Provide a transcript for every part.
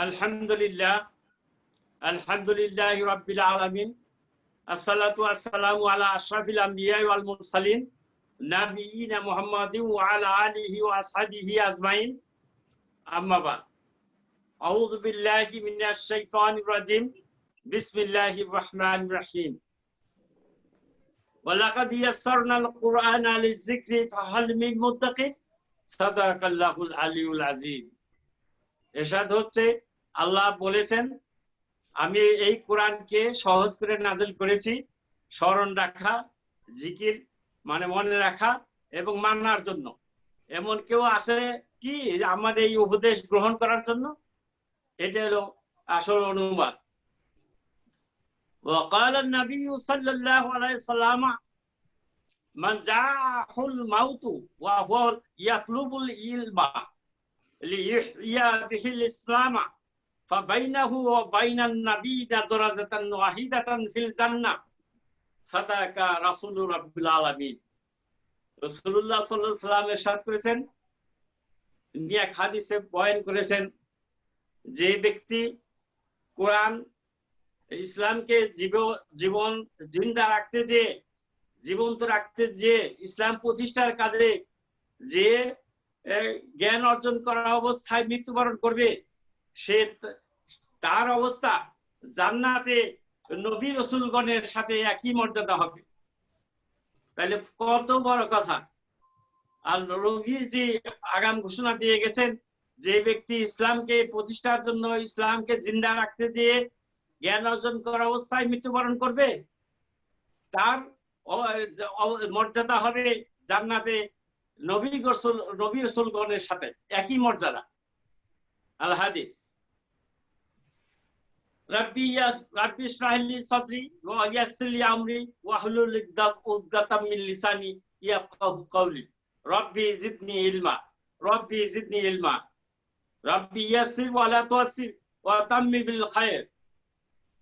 আলহামদুলিল্লাহ আলহামদুলিল্লাহি রাব্বিল আলামিন আসসালাতু ওয়াসসালামু আলা আশরাফিল আমবিয়া ওয়াল মুরসালিন নাবিয়িনা মুহাম্মাদিন ওয়া আলা আলিহি ওয়া আসহাবিহি আজমাইন আম্মা বাদ আউযু বিল্লাহি মিনাশ শাইতানির রাজিম বিসমিল্লাহির রহমানির রহিম ওয়া লাকাদ ইয়াসসারনাল কুরআনা লিয-যিকরি ফাহাল মিন মুদ্দাকির সাদাকাল্লাহুল আলিয়ুল আযীম। এরশাদ হচ্ছে, আল্লাহ বলেছেন, আমি এই কোরআনকে সহজ করে নাযিল করেছি স্মরণ রাখা, জিকির মানে মনে রাখা এবং মানার জন্য। এমন কেউ আছে কি আমার এই উপদেশ গ্রহণ করার জন্য? এটা হলো আসল অনুবাদ। وقال النبي صلى الله عليه وسلم من جاءه الموت وهو يطلب العلم ليحيى به الإسلام فبينه وبين النبي درجة واحدة في الجنة صدق رسول رب العالمين। রাসূলুল্লাহ সাল্লাল্লাহু আলাইহি ওয়াসাল্লাম ইরশাদ করেছেন, তিনি এক হাদিসে বয়ান করেছেন, যে ব্যক্তি কোরআন ইসলামকে জীবন জিন্দা রাখতে যে জীবন্ত রাখতে যে ইসলাম প্রতিষ্ঠার কাজে যে জ্ঞান অর্জন করা অবস্থায় মৃত্যুবরণ করবে, সে তার অবস্থা জান্নাতে নবী রাসূলগণের সাথে একই মর্যাদা হবে। তাহলে কত বড় কথা! আর নবী যে আগাম ঘোষণা দিয়ে গেছেন, যে ব্যক্তি ইসলামকে প্রতিষ্ঠার জন্য ইসলামকে জিন্দা রাখতে দিয়ে জ্ঞান অর্জন করা অবস্থায় মৃত্যুবরণ করবে, তার মর্যাদা হবে জান্নাতে নবী রাসূলগণের সাথে একই মর্যাদা। আল হাদিস। রাব্বি ইশরাহ লি সাদরি ওয়া ইয়াসসির লি আমরি ওয়াহলুল উকদাতাম মিন লিসানি ইয়াফকাহু কওলি রাব্বি জিদনি ইলমা রাব্বি জিদনি ইলমা রাব্বি ইয়াসসির ওয়া লা তুয়াসসির ওয়া তাম্মি বিল খায়র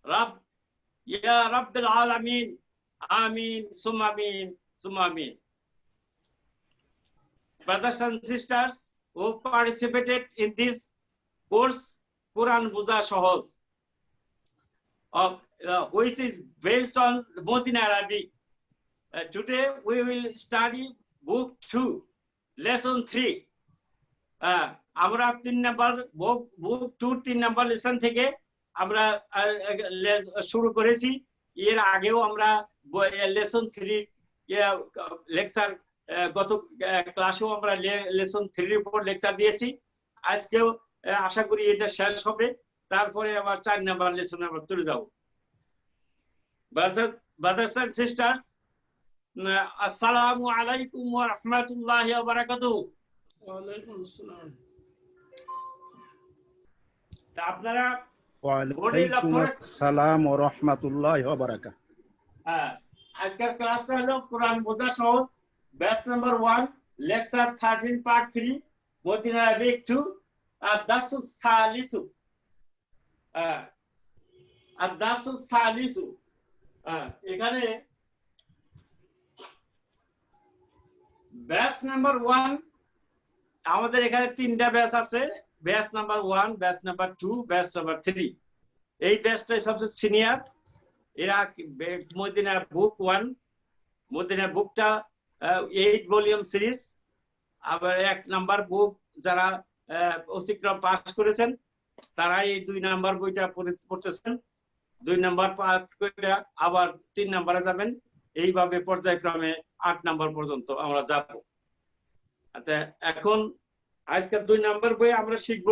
রাব ইয়া রাব্বিল আলামিন আমিন সুম্মা আমিন সুম্মা আমিন। Brothers and sisters who participated in this course, Quran Buza Sahoj, which is based on Modin Arabic. Today we will study book 2, lesson 3. আমরা 3 নাম্বার বুক 2 3 নাম্বার লেসন থেকে আমরা শুরু করেছি। এর আগেও আমরা লেসন 3 লেকচার গত ক্লাসেও আমরা লেসন 3 এর উপর লেকচার দিয়েছি। আজকেও আশা করি এটা শেষ হবে, তারপরে আবার 4 নাম্বার লেসনে আমরা চলে যাব। ব্রাদার্স এন্ড সিস্টার্স, আসসালামু আলাইকুম ওয়া রাহমাতুল্লাহি ওয়া বারাকাতুহু। ওয়া আলাইকুম আসসালাম। আপনারা ওয়া আলাইকুম আসসালাম ওয়া রাহমাতুল্লাহি ওয়া বারাকাতুহু। আজকের ক্লাসটা হলো কোরআন বোঝা সহজ, batch number 1, lecture 13 part 3, Medina Arabic 2, আদ-দারসুস সালিসু। আদ-দারসুস সালিসু। এখানে ব্যাচ নাম্বার 1 আমাদের এখানে 3টা ব্যাচ আছে, batch number 1, batch number 2, batch number 3। এই ব্যাচটাই সবচেয়ে সিনিয়র। এরা মদিনা বুক 1, মদিনা বুকটা 8 ভলিউম সিরিজ। আবার 1 নাম্বার বুক যারা অতিক্রম পাস করেছেন তারা এই 2 নাম্বার বইটা পড়তেছেন। 2 নাম্বার পাঠ করে আবার 3 নাম্বারে যাবেন। এইভাবে পর্যায়ক্রমে 8 নাম্বার পর্যন্ত আমরা যাব। আচ্ছা, এখন আজকে 2 নাম্বার বই আমরা শিখব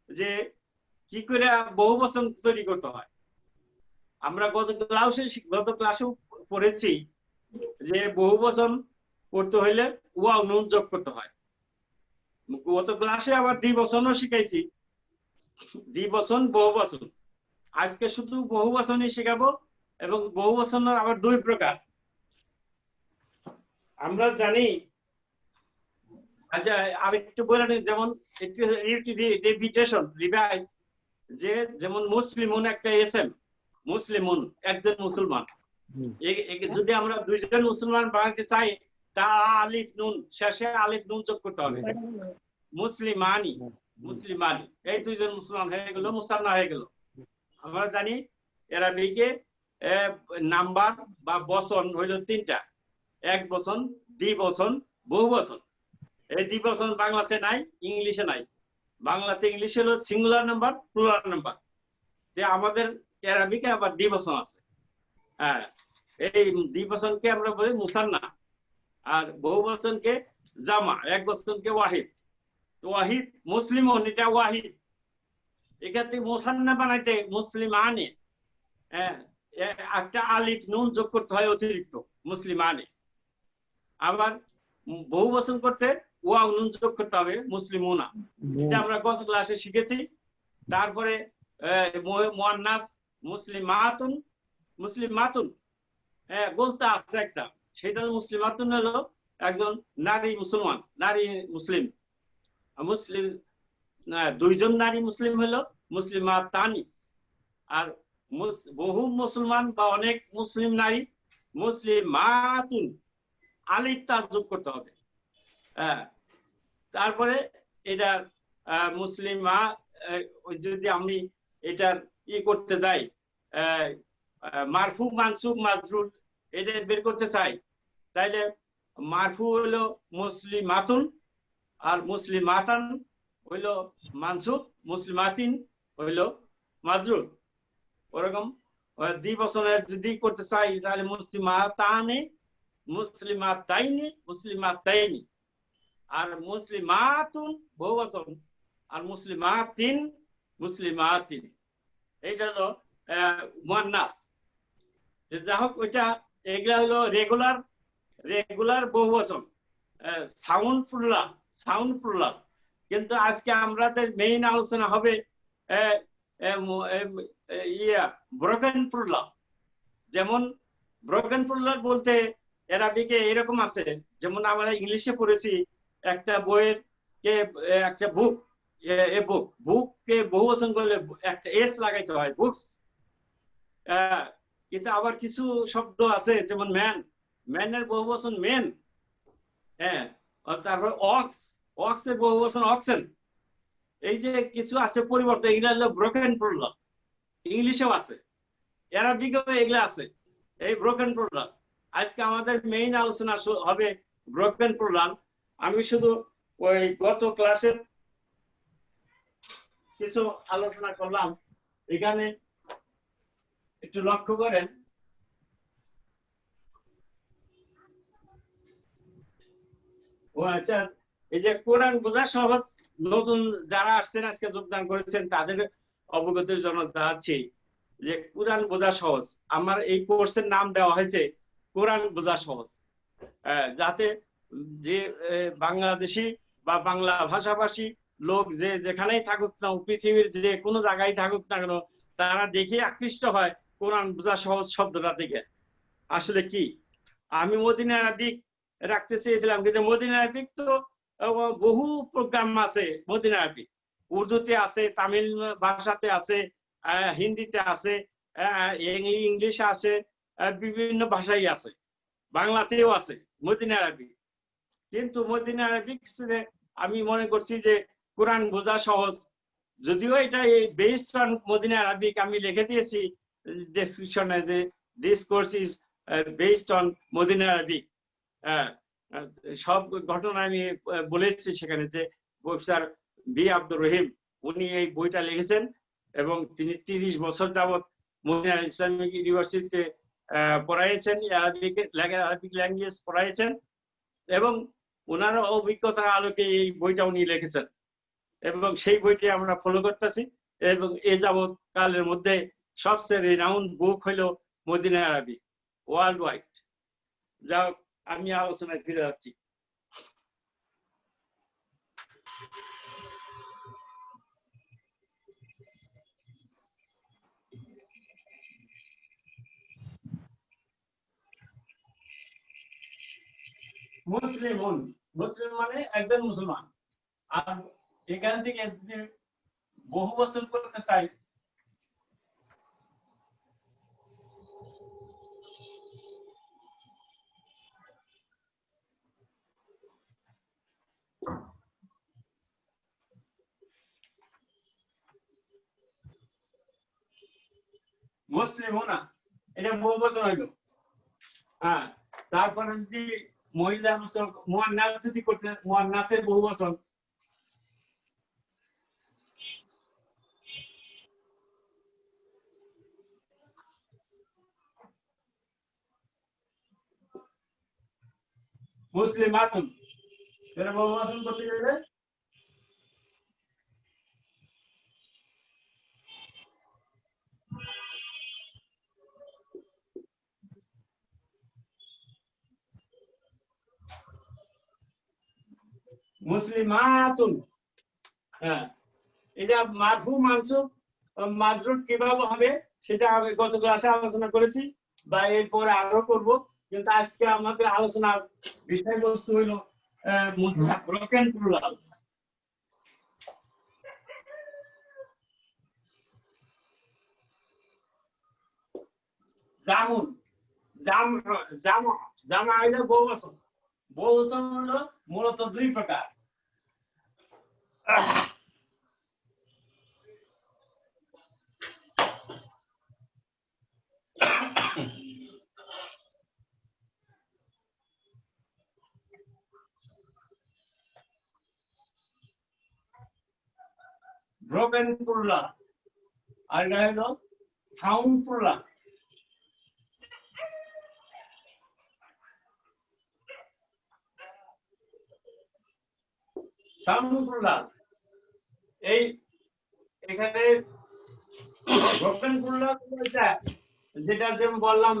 যে কি করে বহুবচন তৈরি করতে হয়। আমরা গত ক্লাসেও পড়েছি যে বহুবচন করতে হইলে ওয়াও নুন যোগ করতে হয়। গত ক্লাসে আবার দ্বিবচনও শিখাইছি, দ্বিবচন বহুবচন। আজকে শুধু বহুবচনই শেখাবো, এবং বহুবচনের আবার 2 প্রকার আমরা জানি। আচ্ছা, আরেকটু বলে নিই, যেমন একটু রিপিটেশন রিভাইজ, যে যেমন মুসলিমুন একটা এসএম, মুসলিমুন একজন মুসলমান। যদি আমরা 2 জন মুসলমান বানাতে চাই, তা আলিফ নুন শেষে আলিফ নুন যোগ করতে হবে। মুসলিমানি মুসলিমান, এই দুইজন মুসলমান হয়ে গেল, মুসান্না হয়ে গেল। আমরা জানি আরবিকে নাম্বার বা বচন হইল তিনটা, এক বচন, দ্বিবচন, বহু বচন। এই দ্বিবচন বাংলাতে নাই, ইংলিশে নাই। বাংলাতে ইংলিশে হলো সিঙ্গুলার নাম্বার, প্লুরাল নাম্বার। আমাদের আরবিকে আবার দ্বিবচন আছে। হ্যাঁ, এই দ্বিবচনকে আমরা বলি মুসান্না, আর বহু বচনকে জামা, এক বচনকে ওয়াহিদ। তো ওয়াহিদ মুসলিমন, এটা ওয়াহিদ। এক্ষেত্রে মুসান্না বানাইতে মুসলিমানে একটা আলিফ নুন যোগ করতে হয় অতিরিক্ত, মুসলিমানে। আবার বহু বচন করতে ওয়াও নুন যোগ করতে হবে, মুসলিমুনা। এটা আমরা গত ক্লাসে শিখেছি। তারপরে মুয়ান্নাস মুসলিমাতুন, মুসলিমাতুন বলতে আছে একটা, সেটা মুসলিমাতুন হলো একজন নারী মুসলমান, নারী মুসলিম। মুসলিম দুইজন নারী মুসলিম হলো মুসলিমাতানি। আর বহু মুসলমান বা অনেক মুসলিম নারী মুসলিমাতুন, আলিফ তা যোগ করতে হবে। তারপরে এটা মুসলিমা, যদি আমি এটার করতে যাই, মারফু মানসুব মাজরুর এটা বের করতে চাই, তাইলে মারফু হইলো মুসলিমাতুন, আর মুসলিমাতান হইলো মানসুব, মুসলিমাতিন হইলো মাজরুর। ওরকম দ্বিবচনের যদি করতে চাই তাহলে মুসলিমাতানে, মুসলিমাতাইনি, মুসলিমাতাইনি। আর মুসলিমাতুন বহুবচন, আর মুসলিমাতিন, মুসলিমাতিন। এইটা হলো মুয়ান্নাস। যা হোক, ওইটা এগুলা হলো রেগুলার বহুবচন, সাউন্ড প্লুরাল, সাউন্ড প্লুরাল। কিন্তু আজকে আমাদের মেইন আলোচনা হবে ব্রোকেন প্লুরাল। যেমন ব্রোকেন প্লুরাল বলতে আরবিকে এরকম আছে, যেমন আমরা ইংলিশে পড়েছি একটা বইয়ের কে একটা বুক, বুককে বহুবচন করলে একটা এস লাগাইতে হয়, বুকস। কিন্তু আবার কিছু শব্দ আছে যেমন ম্যান, ম্যানের বহুবচন মেন। তারপর অক্স এর বহুবচন অক্সেন। এই যে কিছু আছে পরিবর্তন, এগুলা হলো ব্রোকেন প্লুরাল। ইংলিশেও আছে, আরবিকেও এগুলা আছে, এই ব্রোকেন প্লুরাল। আজকে আমাদের মেইন আলোচনা হবে ব্রোকেন প্লুরাল। আমি শুধু ওই গত ক্লাসের কিছু আলোচনা করলাম, এখানে একটু লক্ষ্য করেন। ও আচ্ছা, এই যে কোরআন বোঝা সহজ, নতুন যারা আসছেন আজকে যোগদান করেছেন তাদের অবগতির জন্য জানাচ্ছি যে কোরআন বোঝা সহজ। আমার এই কোর্সের নাম দেওয়া হয়েছে কোরআন বোঝা সহজ, যাতে যে বাংলাদেশি বা বাংলা ভাষাভাষী লোক যে যেখানেই থাকুক না, পৃথিবীর যে কোনো জায়গায় থাকুক না কেন, তারা দেখে আকৃষ্ট হয় কোরআন বোঝা সহজ শব্দটা দেখে। আসলে কি, আমি মদিনা আরবিক রাখতে চেয়েছিলাম, কিন্তু মদিনা আরবিক তো বহু প্রোগ্রাম আছে। মদিনা আরবিক উর্দুতে আছে, তামিল ভাষাতে আছে, হিন্দিতে আছে, ইংলিশ আছে, বিভিন্ন ভাষাই আছে, বাংলাতেও আছে মদিনা আরবিক। কিন্তু মদিনা আরবিক আমি মনে করছি যে কোরআন বোঝা সহজ। যদিও এটা বেসড অন মদিনা আরবিক, আমি লিখে দিয়েছি ডেসক্রিপশনে যে this course is based on Medina Arabic. সব ঘটনা আমি বলেছি সেখানে, যে প্রফেসর বি আব্দুর রহিম উনি এই বইটা লিখেছেন এবং তিনি 30 বছর যাবত মদিনা ইসলামিক ইউনিভার্সিটিতে পড়াইছেন, আরবিক ল্যাঙ্গুয়েজ পড়াইছেন, এবং ওনার অভিজ্ঞতার আলোকে এই বইটা উনি লিখেছেন, এবং সেই বইটি আমরা ফলো করতেছি। এবং এ যাবৎ কালের মধ্যে সবচেয়ে রিনাউন্ড বুক হইল মদিনা আরবিক ওয়ার্ল্ড ওয়াইড। যা আমি আলোচনায় ফিরে যাচ্ছি। মুসলিমুন, মুসলিম মানে একজন মুসলমান। আর এখান থেকে বহু বছর করতে চাই, মুসলিমুনা এটা বহুবচন হইল। হ্যাঁ, তারপরে যদি মহিলা মুয়ান্নাস যদি করতে, মুয়ান্নাসের বহুবচন মুসলিমাতুন, এটা বহুবচন করতে গেলে মুসলিমাতুন। হ্যাঁ, এটা মারফু মানসুব মাজরুর কিভাবে হবে সেটা আমি গত ক্লাসে আলোচনা করেছি বা এরপরে আরো করব, কিন্তু আজকে আমাদের আলোচনার বিষয়বস্তু হইল ব্রোকেন প্লুরাল। জামুন, জামা হইলো বহুবচন। বহুবচন হলো মূলত দুই প্রকার। ব্রোকেন প্লুরাল আর এটা হলো সাউন্ড প্লুরাল। সাউন্ড প্লুরাল এই এখানে ব্রোকেন প্লুরাল যেটা যেমন বললাম,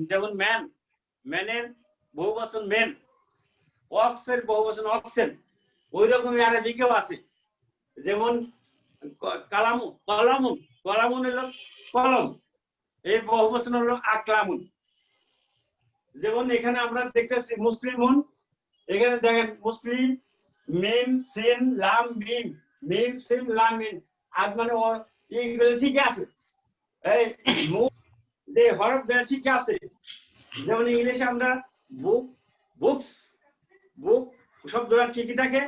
যেমন ম্যান, ম্যানের বহুবচন মেন, অক্সের বহুবচন অক্সেন, ওই রকমই আরবিকেও আছে। যেমন কালামু, কলামুন, কলামুন হলো কলম, এই বহুবচন হলো আকলামুন। যেমন এখানে আমরা দেখতেছি মুসলিমুন, এখানে দেখেন মুসলিম মিম সিন লাম মিম, মিম সিন লাম মিম, আর মানে এইগুলো ঠিক আছে, এই যে হরফগুলো ঠিক আছে। যেমন ইংলিশে আমরা বুক, বুকস, বুক শব্দটা ঠিকই থাকে,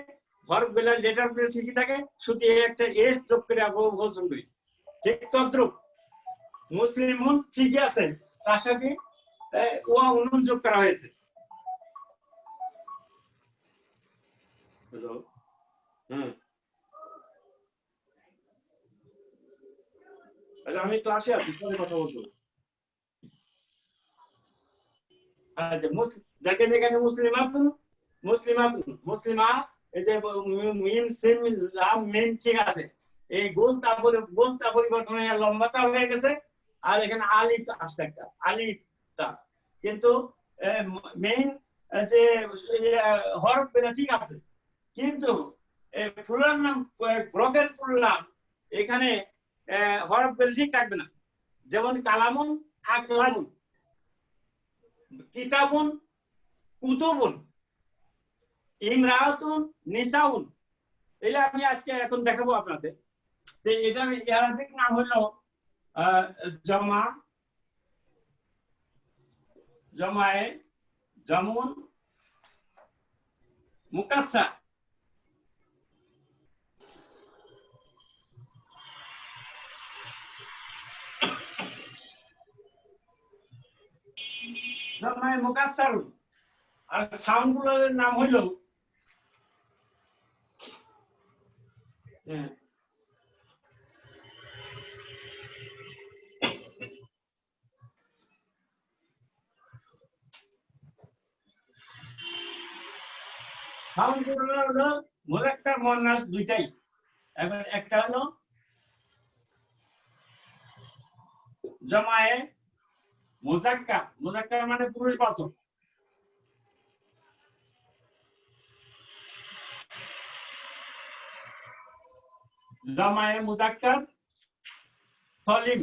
হরফগুলো লেটারগুলো ঠিকই থাকে, শুধু একটা এস যোগ করে বহুবচন করি। ঠিক তদ্রুপ মুসলিমুন ঠিকই আছে, তার সাথে ওয়া নুন যোগ করা হয়েছে। হ্যালো, হ্যাঁ, আমি ক্লাসে আছি, পরে কথা বলবো। আচ্ছা, দেখেন এখানে মুসলিমাতুন, মুসলিমাতুন, মুসলিমা, এই যে মিম সিম লাম মিম ঠিক আছে, এই গোলতা পরিবর্তন হয়ে লম্বাতা হয়ে গেছে, আর এখানে আলিফ আসছে একটা আলিফতা, কিন্তু মেইন যে হরফ গুলো ঠিক আছে, কিন্তু প্লুরাল নাম ব্রোকেন প্লুরাল এখানে হরফ গুলো ঠিক থাকবে না। যেমন কালামুন আকলামুন, কিতাবুন কুতুবুন, ইমরাতুন নিসাউন। এগুলো আমি আজকে এখন দেখাবো আপনাদের। এটা আরবিক নাম হলো জমা, জমায়ে, জামুন, মুকাসসার। জমায়ে মুকাসসার। আর সাউন্ড গুলোর নাম হলো সাউন্ড গুলো হলো মুযাক্কার মুয়ান্নাস দুইটাই। এবার একটা হলো জমায়ে মুযাক্কার, মুযাক্কার মানে পুরুষবাচক, জমায়ে মুযাক্কার সলিম।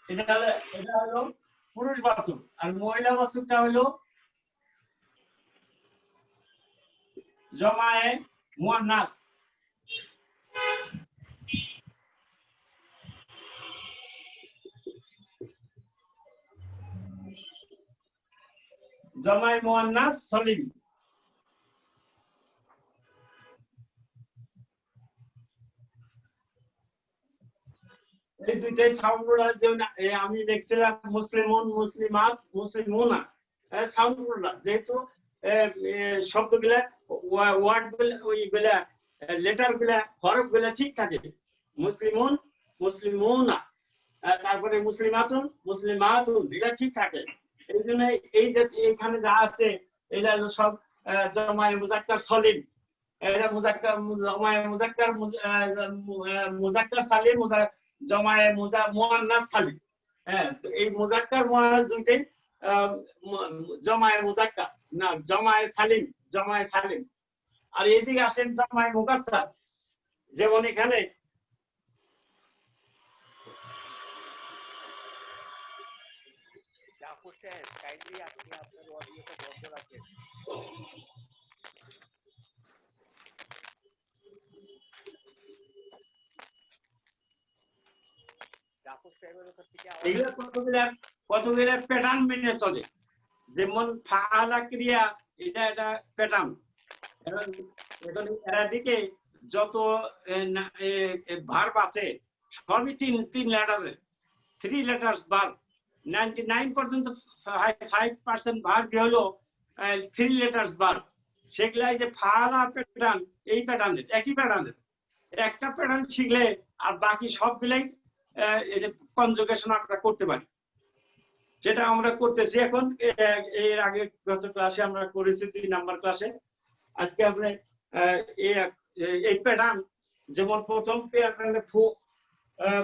এটা হলো পুরুষবাচক, আর মহিলাবাচকটা হলো জমায়ে মুয়ান্নাস। জমায়ে মুয়ান্নাস সলিম। এই দুইটাই সাউন্ড রুলার। যেমন আমি দেখছিলাম মুসলিমুন, মুসলিমাত, মুসলিমুনা, সাউন্ড রুলার। যেহেতু শব্দগুলা, ওয়ার্ড গুলা, ওইগুলা লেটার গুলা, হরফ গুলা ঠিক থাকে। মুসলিমুন, মুসলিমুনা, তারপরে মুসলিমাতুন, মুসলিমাতুন, এটা ঠিক থাকে। এই জন্য এই যে এইখানে যা আছে এটা সব জমায়ে মুজাক্কার সলিম। এটা মুজাক্কার, জমায়ে মুজাক্কার, মুজাক্কার সালিম, জমায়ে মুয়ান্নাস সালিম। হ্যাঁ, তো এই মুজাক্কার মুয়ান্নাস দুইটাই জমায়ে মুজাক্কার, না জমায়ে সালিম, জমায়ে সালিম। আর এইদিকে আসেন জমায়ে মুকাসসার। যেমন এখানে জাফর সাহেব, কাইন্ডলি আপনি আপনার অডিওটা বন্ধ রাখেন। জাফর সাহেবের ওখান থেকে এগুলো কতগুলো প্যাটার্ন মেনে চলে। যেমন ফাআলা ক্রিয়া, এটা প্যাটার্ন। এখন অ্যারাবিকে যত ভার্ব আছে সবই তিন লেটারের, 3 লেটার্স ভার্ব। 99% 5% ভার্ব হলো 3 লেটার্স ভার্ব। সেগুলাই যে ফাআলা প্যাটার্ন, এই প্যাটার্নের, একই প্যাটার্নের। একটা প্যাটার্ন শিখলে আর বাকি সবগুলাই কনজুগেশন আমরা করতে পারি। যেটা আমরা করতেছি এখন। এর আগে গত ক্লাসে আমরা করেছি 2 নাম্বার ক্লাসে। আজকে আমরা এই প্যাটার্ন, যেমন প্রথম প্যাটার্নে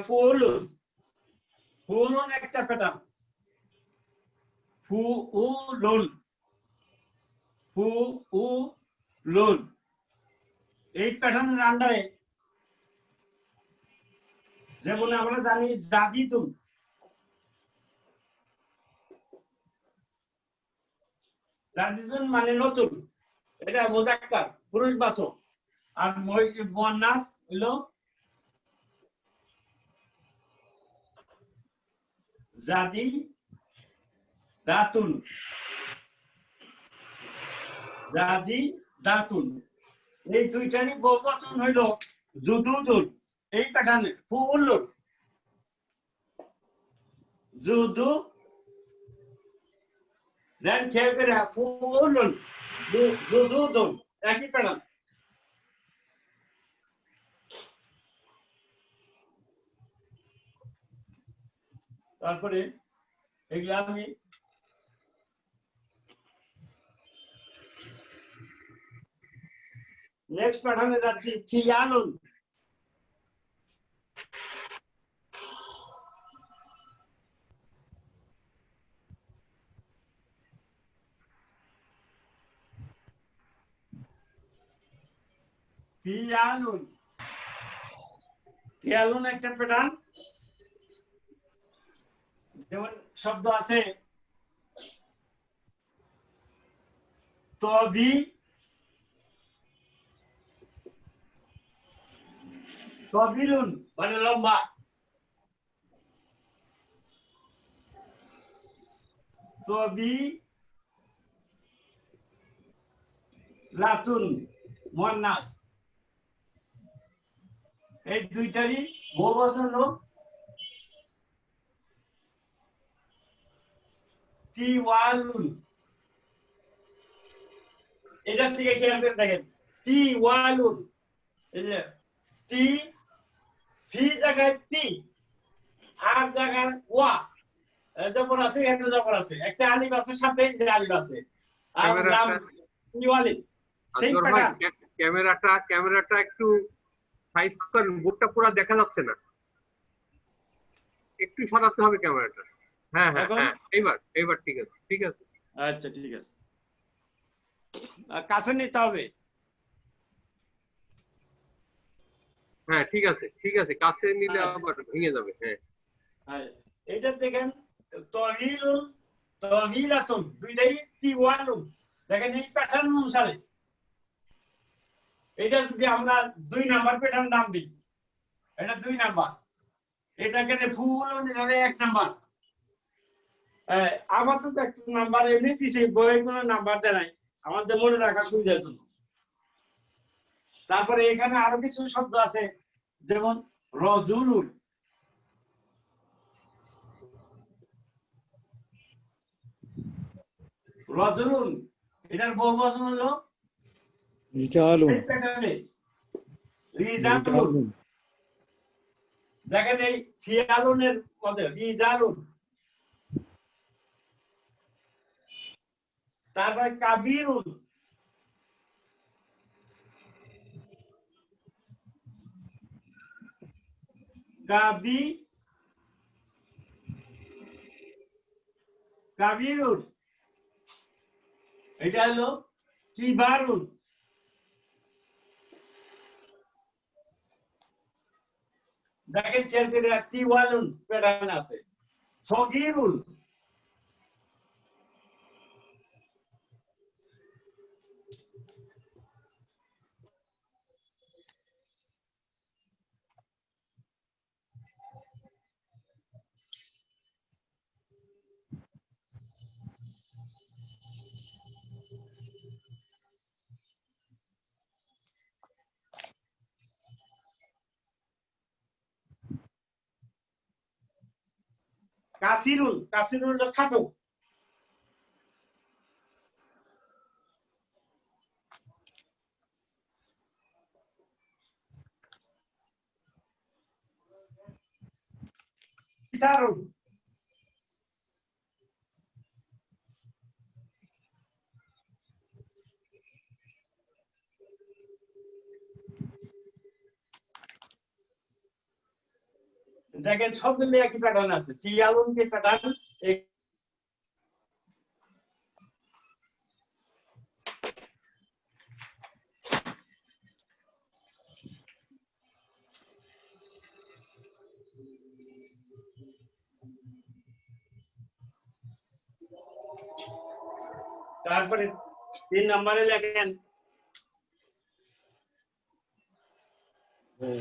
ফুউলুন, ফুউলুন একটা প্যাটার্ন। ফুউলুন, ফুউলুন, এই প্যাটার্নের আন্ডারে যেমন আমরা জানি জাদিদুন, জাদিদুন মানে নতুন, এটা মুজাক্কার, পুরুষবাচক। আর মুয়ান্নাস হলো জাদি দাতুন, জাদি দাতুন। এই দুইটারই বহুবচন হইল জুদুদুন। এই প্যাটার্নে ফুউলুন, জুদু, দেন খেপেরা ফুউলুন, জুদুদুন, একই প্যাটার্ন। তারপরে এগুলা আমি নেক্সট প্যাটার্নে যাচ্ছি। ফিয়ালুন, ফিয়ালুন, ফিয়ালুন একটা প্যাটার্ন। যেমন শব্দ আছে তবি, তবিলুন মানে লম্বা, তবি লাতুন মুয়ান্নাস। এই দুইটারই বহুবচন লোক তিওয়ালুন। এটা থেকে খেয়াল করে দেখেন, তিওয়ালুন, এই যে তি, ফি জায়গায় তি, আর জায়গায় ওয়া জবর আছে, একটা জবর আছে, একটা আলিফ আছে সাথে, যে আলিফ আছে। আর নাম তিওয়ালিন, সেই প্যাটার্ন। ক্যামেরাটা একটু সাইজ করেন, বোর্ডটা পুরো দেখা যাচ্ছে না, একটু সরাতে হবে ক্যামেরাটা। হ্যাঁ হ্যাঁ হ্যাঁ, এইবার ঠিক আছে, ঠিক আছে। আচ্ছা ঠিক আছে, কাছে নিতে হবে। হ্যাঁ ঠিক আছে, ঠিক আছে, কাছে নিলে আবার ভেঙে যাবে। হ্যাঁ, এটা দেখেন তহিলুন, তহিলাতুন, দুইটাই তিওয়ালুন। দেখেন এই প্যাটার্ন অনুসারে এটা যদি আমরা 2 নাম্বার প্যাটার্ন নাম দিই, এটা 2 নাম্বার। এটা কেন ফুলুন, এটা 1 নাম্বার। আপাতত 1 নাম্বার এমনি দিছে, বইয়ে কোনো নাম্বার দেয় নাই, আমাদের মনে রাখা সুবিধার জন্য। তারপরে এখানে আরো কিছু শব্দ আছে, যেমন রজুলুন, রজুলুন এটার বহুবচন হলো রিজালুন এই প্যাটার্নে রিজালুন। দেখেন এই ফিয়ালুনের মধ্যে রিজালুন, তারপরে কাবিরুন, কাবিরুন, এটা হলো কিবারুন। দেখেন চেলকেরা তিওয়ালুন প্যাটার্ন আছে, সগীরুন, কাসিরুন, কাসিরুন হলো খাটো, ইসারুন, দেখেন সব মিলে একই প্যাটার্ন আছে, ফিয়ালুন কি প্যাটার্ন। তারপরে 3 নম্বরে লেখেন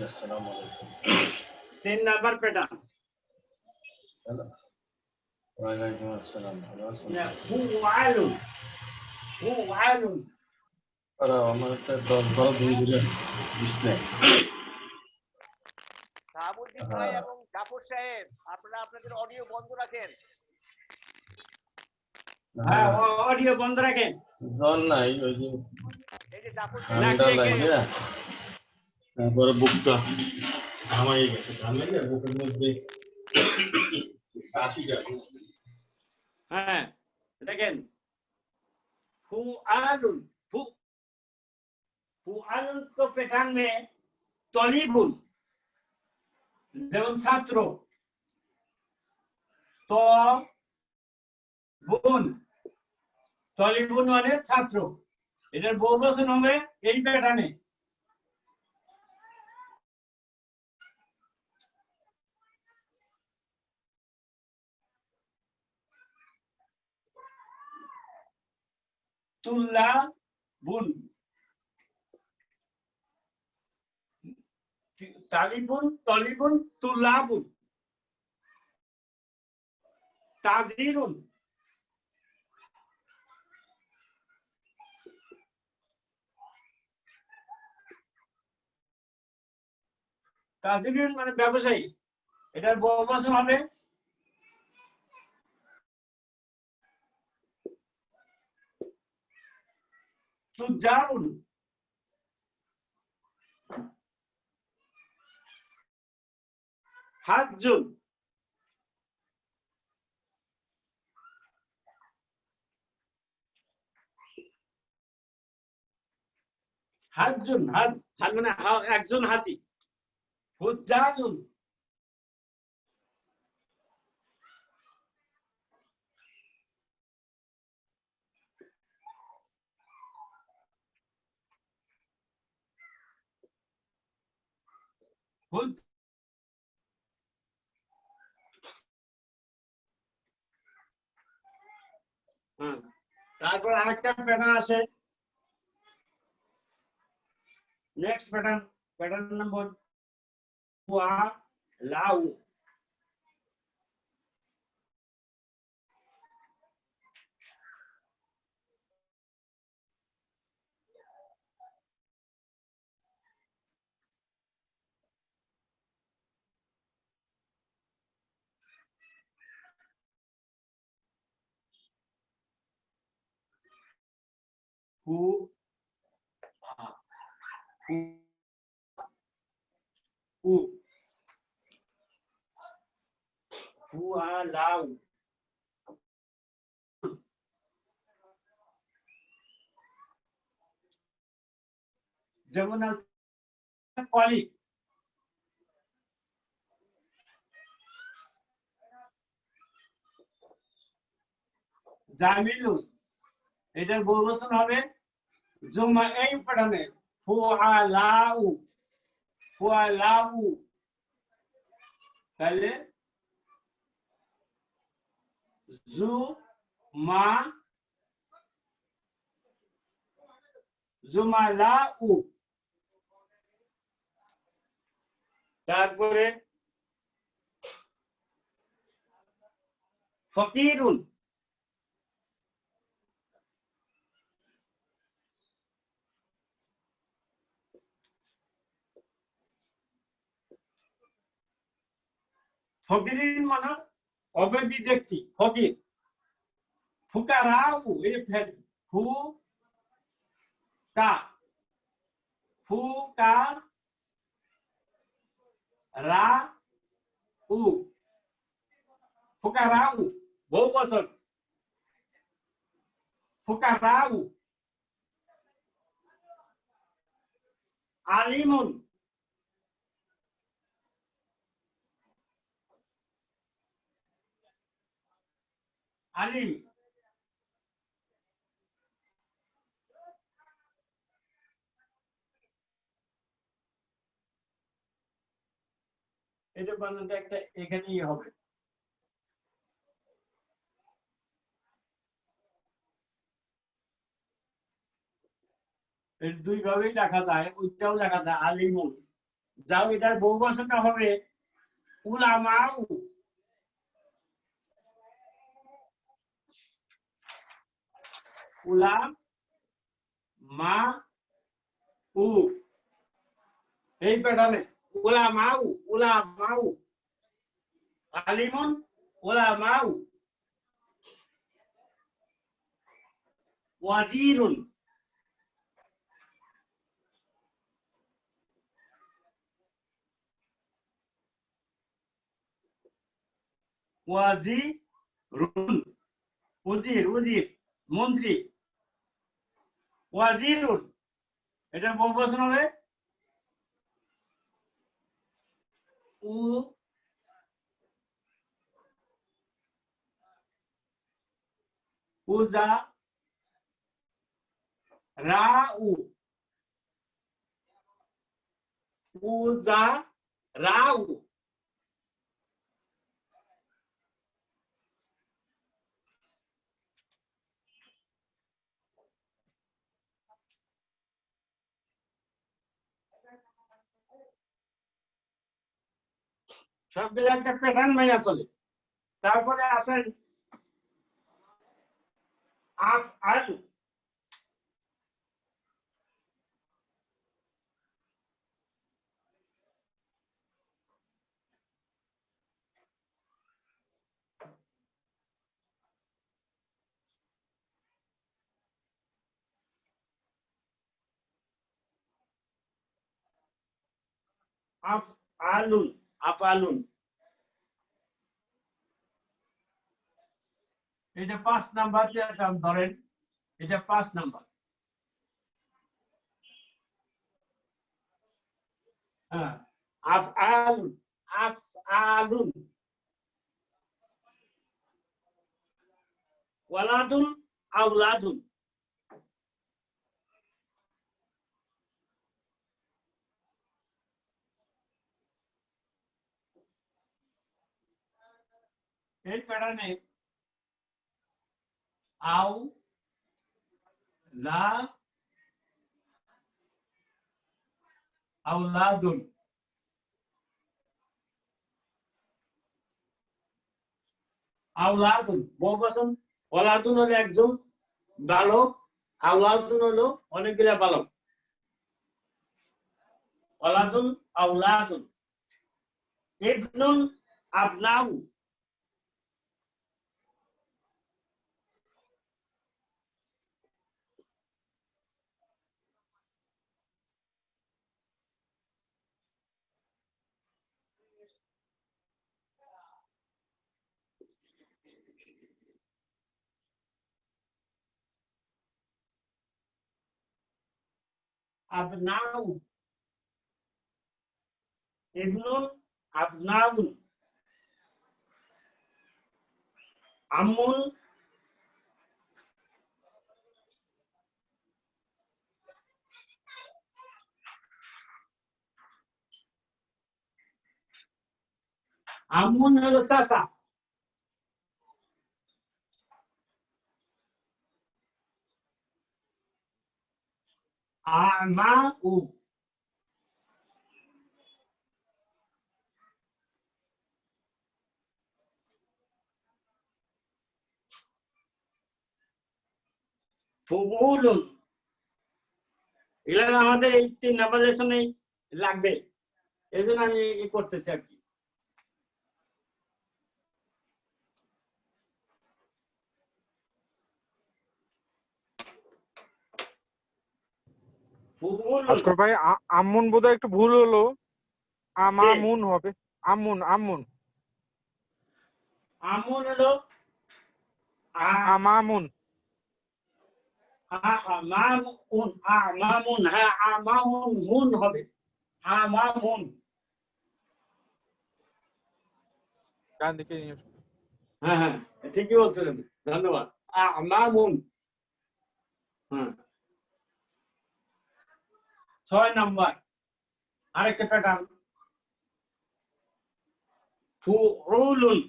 আসসালামু আলাইকুম। 3 নাম্বার প্যাটার্ন ওয়ালাইকুম আসসালাম। ভালো আছেন? হুয়ালুন, হুয়ালুন, আর আমার একটা 10-12 দিন ধরে বিছনায়। শাহাবুদ্দিন ভাই এবং জাফর সাহেব, আপনারা আপনাদের অডিও বন্ধ রাখেন। হ্যাঁ অডিও বন্ধ রাখেন। জল নাই, ওই যে এই যে জাফর ঠান্ডা লাগে, তারপরে বুকটা ঘামাই গেছে, ঘামাইয়া বুকের মধ্যে কাশি যাবে। হ্যাঁ দেখেন হুয়ালুন, হুয়ালুন को पैटर्न में तलीबुन, যেমন ছাত্র, তো বুন, তলিবুন মানে ছাত্র, এটার বহুবচন হবে এই প্যাটার্নে তুল্লাবুন, তালিবুন, তলিবুন, তুল্লাবুন, তাজিরুন, তাজিরুন মানে ব্যবসায়ী, এটার বহুবচন হবে তুজারুন, হাজ্জুন, হাজ্জুন, হাজ মানে একজন হাজি, হুজ্জাজুন, হুজ, তারপর আরেকটা প্যাটার্ন আসে, নেক্সট প্যাটার্ন, প্যাটার্ন নম্বর ওয়া লাউ, ফুয়ালাউ যেমন আছে কলিগ জামিলুন এটার বহুবচন হবে জুমা এই পড়ানে ফুআলাউ ফুআলাউ তাহলে জু মা জুমালাউ তারপরে ফকিরুন ফকিরিন মানে অব্যক্তি ব্যক্তি ফকির ফুকারাউ এই ফের ফু কা ফুকা রা উ ফুকারাউ বহুবচন ফুকারাউ আলিমুন আলিম এটা বানানটা একটা এখানেই হবে এর দুই ভাবেই লেখা যায় ওইটাও লেখা যায় আলিমুন যাও এটার বহুবচনটা হবে উলামাউ উলাম মা উ এই প্যাটার্নে উলামাউ উলামাউ আলিমুন উলামাউ ওয়াজিরুন ওয়াজিরুন উজির উজির মন্ত্রী ওয়াজিরুন এটা বহুবচন হবে উ উজা রাউ উজা রাউ সবগুলো একটা প্যাটার্ন মেনে চলে তারপরে আসেন আফ আলু আফ আলুন আফালুন এটা 5 নাম্বার ধরেন এটা 5 নাম্বার হ্যাঁ আফআলুন আফআলুন ওয়ালাদুন আওলাদুন এই প্যাটার্নে আও লা আওলাদুন আওলাদুন বহুবচন ওয়ালাদুন হলো একজন বালক আওলাদুন হলো অনেকগুলা বালক ওয়ালাদুন আওলাদুন ইবনুন আবনাউ আবনাউ, ইবনুন, আবনাউন, আমুন, আমুন হলো চাচা, আমাউ, ফুউলুন। এগুলো আমাদের এই 3 নাম্বার লেসনে লাগবে, এই জন্য আমি করতেছি আর কি। ফুউলুন, আজকর ভাই আমুন বোধহয় একটু ভুল হলো, আমামুন হবে। আমুন আমুন আমুন হলো আমামুন। আমামুন, আমামুন, হ্যাঁ আমামুন, মুন হবে, আমামুন। ডান দিকে নিয়ে এসো। হ্যাঁ হ্যাঁ ঠিকই বলছিলেন, ধন্যবাদ। আমামুন। হ্যাঁ 6 নাম্বার আরেকটা প্যাটার্ন, ফুউলুন।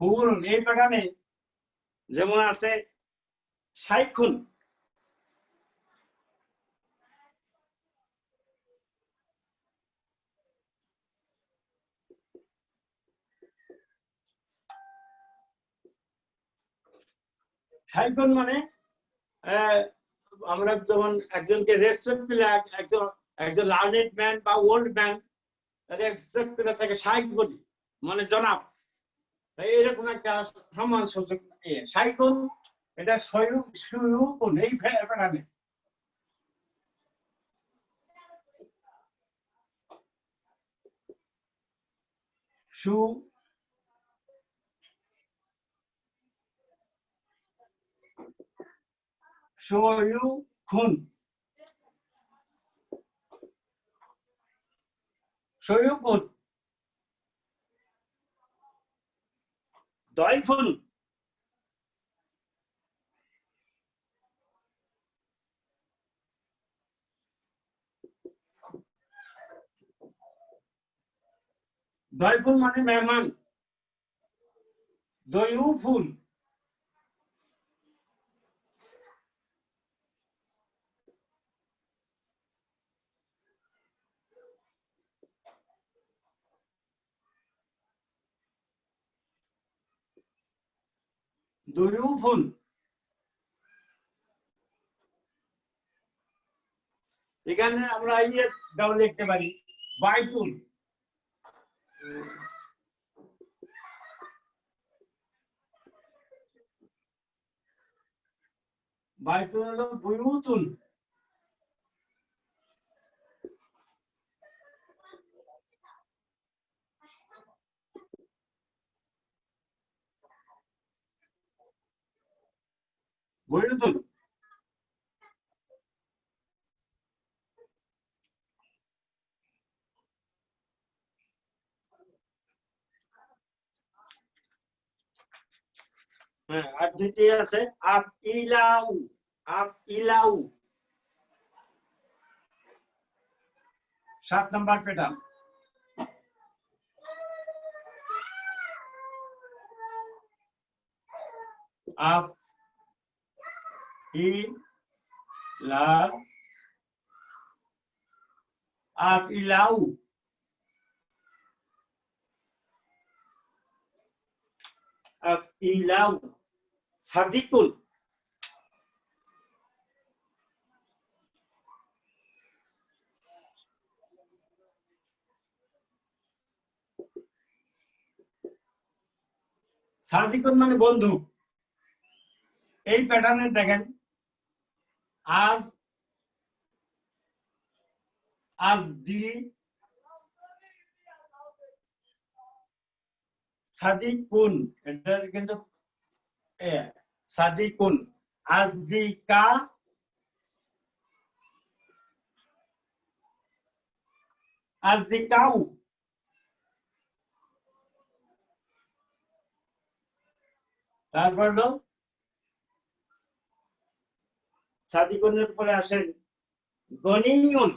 ফুউলুন এই প্যাটার্নে যেমন আছে শাইখুন, শাইখুন মানে আমরা যেমন একজনকে রেসপেক্ট পেলে একজন একজন লার্নেড ম্যান বা ওল্ড ম্যান রেসপেক্ট পেলে তাকে শাইখ বলি, মানে জনাব, এরকম একটা সম্মান সুযোগ। শাইখুন এটা সুয়ুকুন এই প্যাটার্নে। সু সয়ুকুন, সয়ুকুন। দয়ফুন, দয়ফুন মানে মেহমান। দয়ুফুন, দয়ুফুন। এখানে আমরা ডাও লিখতে পারি বাইতুল, বাইতুল হলো বুয়ুতুন। বুয়ুতুন হ্যাঁ। আর দ্বিতীয় আছে আফ ইলাউ, আফ ইলাউ 7 নাম্বার প্যাটার্ন। আফ ইলা, আফ ইলাউ, আফ ইলাউ সাদিকুল, সাদিকুল মানে বন্ধু। এই প্যাটার্নে দেখেন আজ, আজ দি, সাদিকুন, এটা কিন্তু সাদিকুন। আজদিকা, আজদিকাউ, তারপর হলো সাদিকুনের পরে আসেন গনিয়ুন,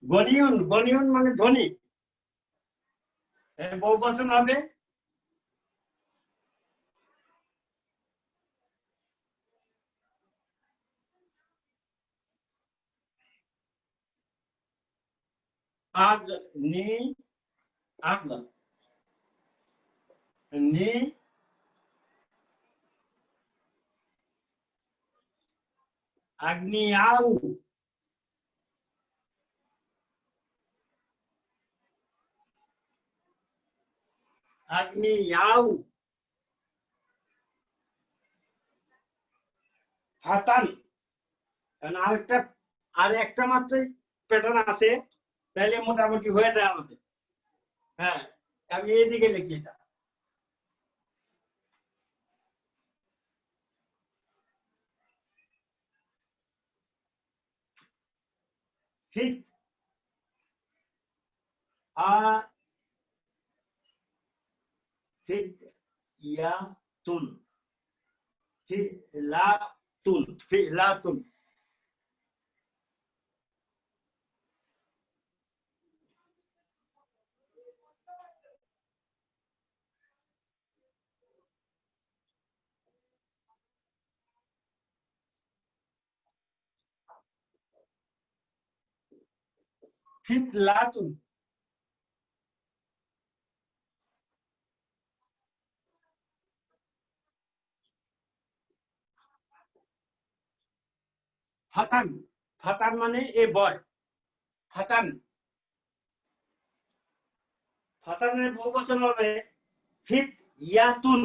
গনিয়ুন, গনিয়ুন মানে ধনী, বহুবচন হবে আগনি, আগলা নি, আগ্নিয়াউ, আগ্নিয়াউ, ফাতান। আর একটা মাত্রই প্যাটার্ন আছে, তাহলে মোটামুটি হয়ে যায় আমাদের। হ্যাঁ, আমি এইদিকে লিখি এটা। ফিত আ ফিত ইয়াতুন, ফিলাতুন, ফিলাতুন। ফিতলাতুন, ফাতান, ফাতান মানে এ বয়, ফাতান। ফাতানের বহুবচন হবে ফিত ইয়াতুন।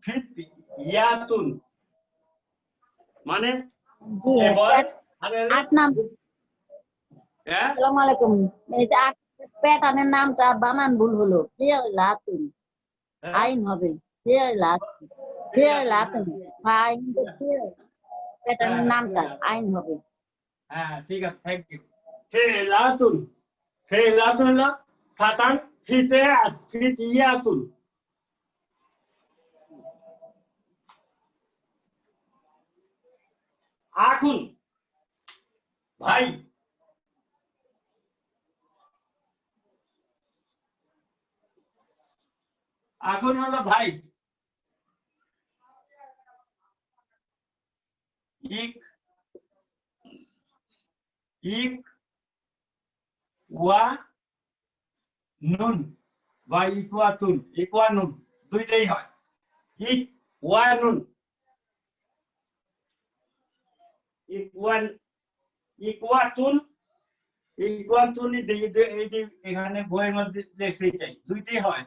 ফিত ইয়াতুন মানে জি এ বয়। আট নাম। আসসালামু আলাইকুম। এই যে আট প্যাটার্নের নামটা বানান ভুল হলো, ফিলাতুন আইন হবে ফিলাতুন, ফিলাতুন আইন, প্যাটার্নের নামটা আইন হবে। হ্যাঁ ঠিক আছে, থ্যাংক ইউ। ফিলাতুন, ফিলাতুন হলো ফাতান, ফিতিয়াত, ফিতিয়াতুন। আগুন, ভাই। আগুন হলো ভাই। ইক, ইক ওয়া নুন বা ইকুয়াতুন, ইকুয়ানুন দুইটাই হয়। ইক ওয়া নুন, ইকুয়ান, ইকুয়াতুন, ইকুয়াতুন। এখানে বইয়ের মধ্যে লেখছে এটাই, দুইটাই হয়।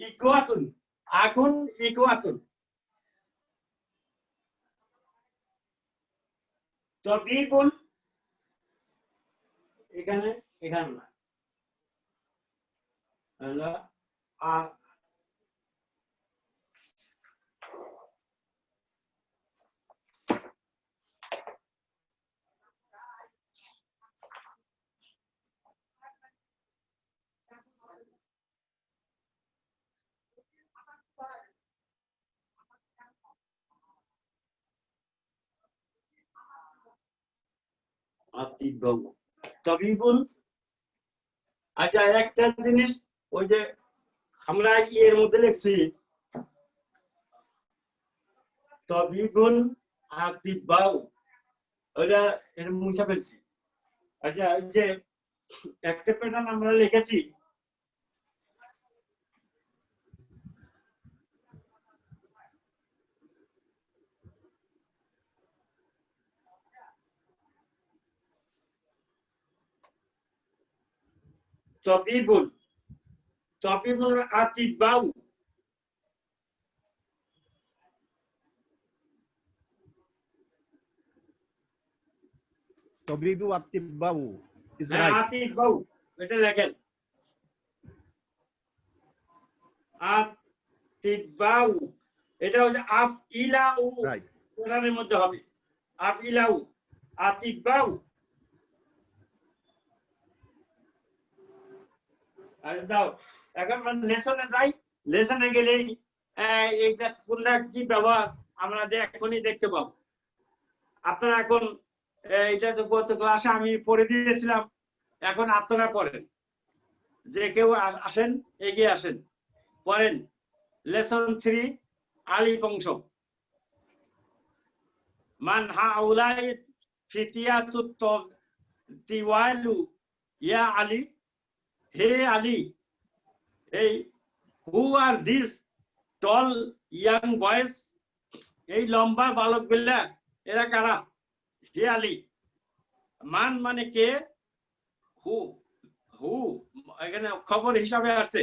ইকুয়াতুন, আগুন, ইকুয়াতুন। তবিবুন, এখানে, এখানে না, হলো তবিবুন। আচ্ছা, একটা জিনিস, ওই যে আমরা এর মধ্যে লিখছি তবিবুন আতিবাউ, ওইটা এটা মুছে ফেলছি। আচ্ছা, ওই যে একটা প্যাটার্ন আমরা লিখেছি তবিবুল তবিবুল আতিবাউ তবিবু আতিবাউ is right. আতিবাউ এটা লেখেন আতিবাউ এটা হচ্ছে আফ ইলাউ Right. কোরআনের মধ্যে হবে আফ ইলাউ আতিবাউ আচ্ছা দাও এখন লেসনে যাই লেসনে গেলেই এইটা কোনটা কি ব্যবহার আমরা এখনই দেখতে পাবো আপনারা এখন এটা তো গত ক্লাসে আমি পড়ে দিয়েছিলাম এখন আপনারা পড়েন যে কেউ আসেন এগিয়ে আসেন পড়েন লেসন 3 আলিফ অংশ মান হাউলাই ফিতিয়াতু তিওয়ালু ইয়া আলী হে আলী এই হু আর দিস টল ইয়াং বয়েজ এই লম্বা বালকগুলা এরা কারা হে আলী মান মানে কে হু হু এখানে খবর হিসাবে আসছে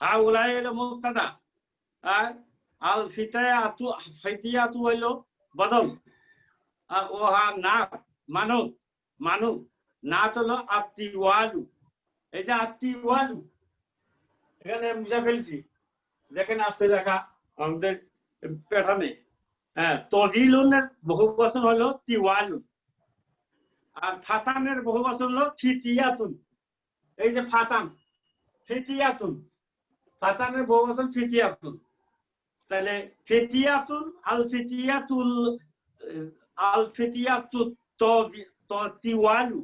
হাউলাই হলো মুবতাদা আর আল ফিতিয়াতু হইলো বদল আর ও হা না মানব মানব না হলো আত্তিওয়ালু এই যে আত্তিওয়ালু এখানে মুছে ফেলছি দেখেন আছে লেখা আমাদের প্যাটার্নে তজিলুনের বহুবচন হলো তিওয়ালু আর ফাতানের বহুবচন হলো ফিতিয়াতুন এই যে ফাতান ফিতিয়াতুন ফাতানের বহুবচন ফিতিয়াতুন তাহলে ফিতিয়াতুন আল ফিতিয়াতু তিওয়ালু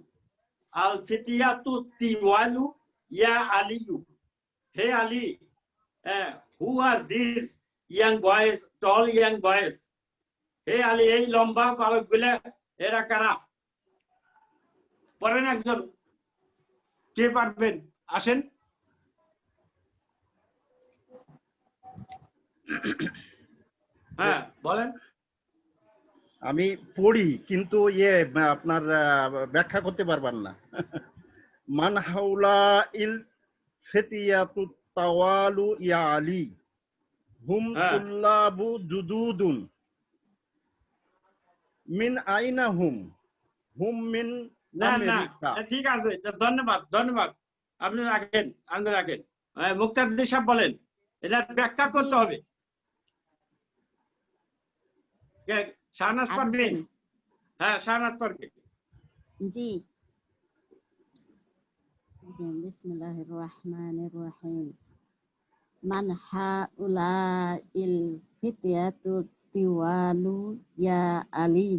আল ফিতিয়াতু তিওয়ালু ইয়া আলিয়ু হে Ali who are these young boys tall young boys হে আলী এই লম্বা বালকগুলা এরা কারা পড়েন একজন কে পারবেন আসেন হ্যাঁ বলেন আমি পড়ি কিন্তু আপনার ব্যাখ্যা করতে পারবেন না মান হাউলা ইল ফিতিয়াতু তাওয়ালু ইয়া আলী হুম তুল্লাবু জুদুদুন মিন আইনা হুম মিন না না আমেরিকা। ঠিক আছে ধন্যবাদ ধন্যবাদ আপনি রাখেন মুক্তাদির সাহেব বলেন এটা ব্যাখ্যা করতে হবে শাহনাজ পারবেন হ্যাঁ শাহনাজ পারবেন জি বিসমিল্লাহির রহমানির রহিম মান হাউলাইল ফিতিয়াতু তিওয়ালু ইয়া আলী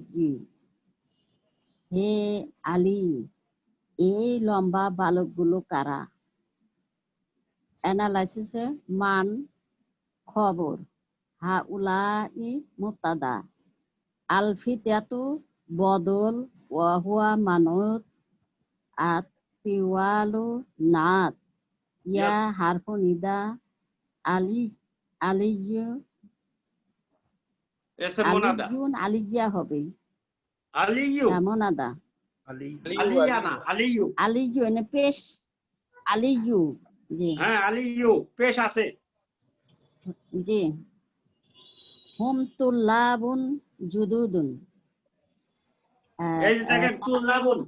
হে আলী এই লম্বা বালকগুলো কারা অ্যানালাইসিসে মান খবর হাউলাই মুবতাদা আল ফিতিয়াতু বদল ওয়া হুয়া মানুত আত তিওয়ালু নাত ইয়া হারফু নিদা আলী আলিয়ু এসে মোনাদা আলিয়ুন আলিয়া হবে আলিয়ু মোনাদা আলী আলিয়ানা আলিয়ু আলিয়ু মানে পেশ আলিয়ু জি হ্যাঁ আলিয়ু পেশ আছে জি হুম তুল্লাবুন জুদুদুন এই যে দেখেন তুল্লাবুন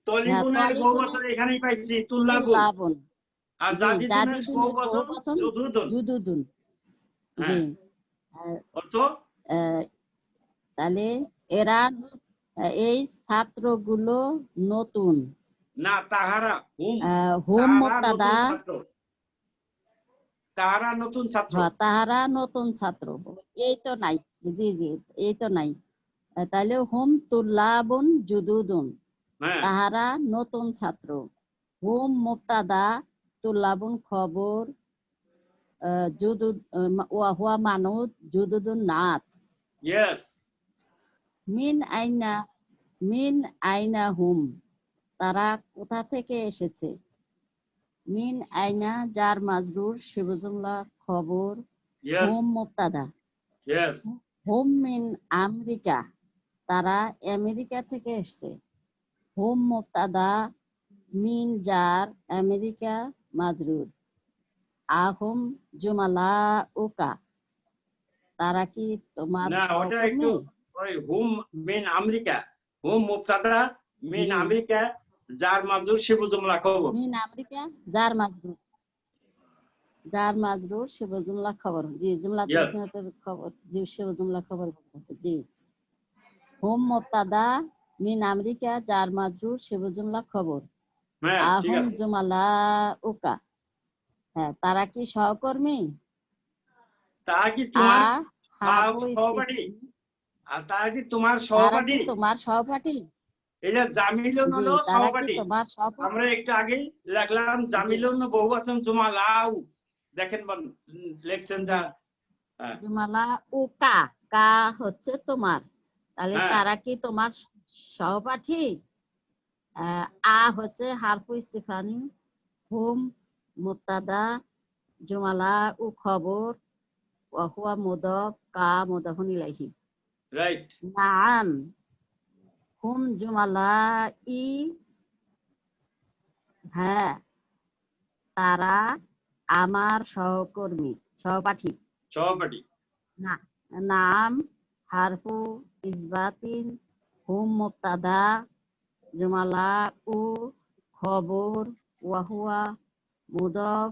তলিবুনের বহুবচন এখানেই পাইছি তুল্লাবুন আর জাদিদুনের বহুবচন জুদুদুন জি অর্থ তাহলে এরা এই ছাত্রগুলো নতুন না তাহারা হুম মুবতাদা তাহারা নতুন ছাত্র তাহারা নতুন ছাত্র এই তো নাই জি জি এই তো নাই তাহলে হুম তুল্লাবুন জুদুদুন তাহারা নতুন ছাত্র হুম মুবতাদা তুল্লাবুন খবর জুদুদ ওয়া হুয়া মানুত জুদুদুন নাত ইয়েস মিন আইনা হুম তারা কোথা থেকে এসেছে মিন আইনা জার মাজরুর শিবু জুমলা খবর হুম মুবতাদা ইয়েস হুম মিন আমেরিকা তারা আমেরিকা থেকে এসেছে হুম মুবতাদা মিন জার আমেরিকা মাজরুর আহম জুমালা উকা তারা কি তোমার না ওটা একটু সহকর্মী ওই হুম মিন আমেরিকা হুম মুবতাদা মিন জি। আমেরিকা যার মাজরুর শিবু জুমলা খবর মিন আমেরিকা জার মাজরুর শিবু জুমলা খবর জি জুমলা Yes. তাসনিয়াতের খবর জি শিবু জুমলা খবর বলতে জি হুম মুবতাদা মিন আমেরিকা জার মাজরুর শিবু জুমলা খবর হ্যাঁ ঠিক আহম আছে জুমালা উকা হ্যাঁ তারা কি সহকর্মী তারা কি আ তোমার হারফু সহপাঠী ইস্তিফহামি আর তারা কি তোমার তারা সহপাঠী কি তোমার সহপাঠী এটা জামিলুন জি হলো তারা কি সহপাঠী তোমার সহপাঠী আমরা একটু আগেই লিখলাম জামিলুন বহু বচন জুমালাউ দেখেন লেখছেন যা হ্যাঁ জুমালা উকা কা হচ্ছে তোমার তাহলে হ্যাঁ। তারা কি তোমার সহপাঠী আ হচ্ছে হারফু ইস্তিফানি হুম মুবতাদা জুমালা উ খবর ওয়া হুয়া মুদাফ কা মুদাফুন ইলাইহি রাইট নাম হুম জুমালা ই হ্যাঁ তারা আমার সহপাঠী সহপাঠী না নাম হারফু ইসবাতিন হুম মুবতাদা জুমালা উ খবর ওয়াহুয়া মুদাফ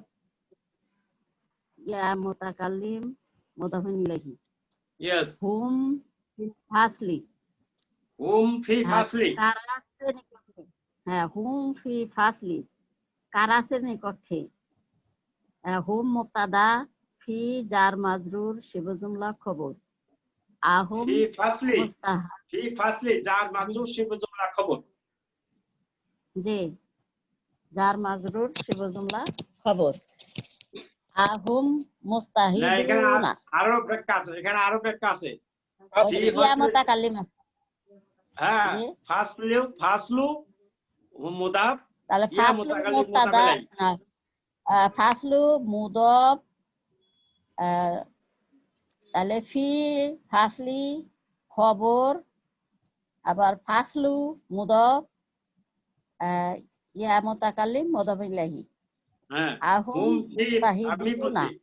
ইয়া মুতাকাল্লিম মুদাফিন ইলাইহি ইয়েস হুম ফিল ফাসলি হুম ফি ফাসলি কারা শ্রেণীকক্ষে হ্যাঁ হুম ফি ফাসলি কারা শ্রেণীকক্ষে হুম মুবতাদা ফি জার মাজরুর শিবু জুমলা খবর আহুম ফি ফাসলি মুস্তাহ ফি ফাসলি যার মাজরুর শিবু জুমলা খবর জি জার মাজরুর শিবু জুমলা খবর আহুম না এখানে মুস্তাহিদুনা আরো ব্যাখ্যা আছে এখানে আরো ব্যাখ্যা আছে ফি ইয়া হচ্ছে- মুতাকাল্লিম হ্যাঁ জি। ফাসলু মুদাফ তাহলে ইয়া ফাসলু মুতাকাল্লিম মুবতাদা মুতাকাল্লিম না ফাসলু মুদাফ তাহলে ফি ফাসলি খবর আবার ফাসলু মুদাফ ইয়া মুতাকাল্লিম মুদাফ ইলাইহি হ্যাঁ আহুম হুম ফি আমি মুস্তাহিদুনা বলছি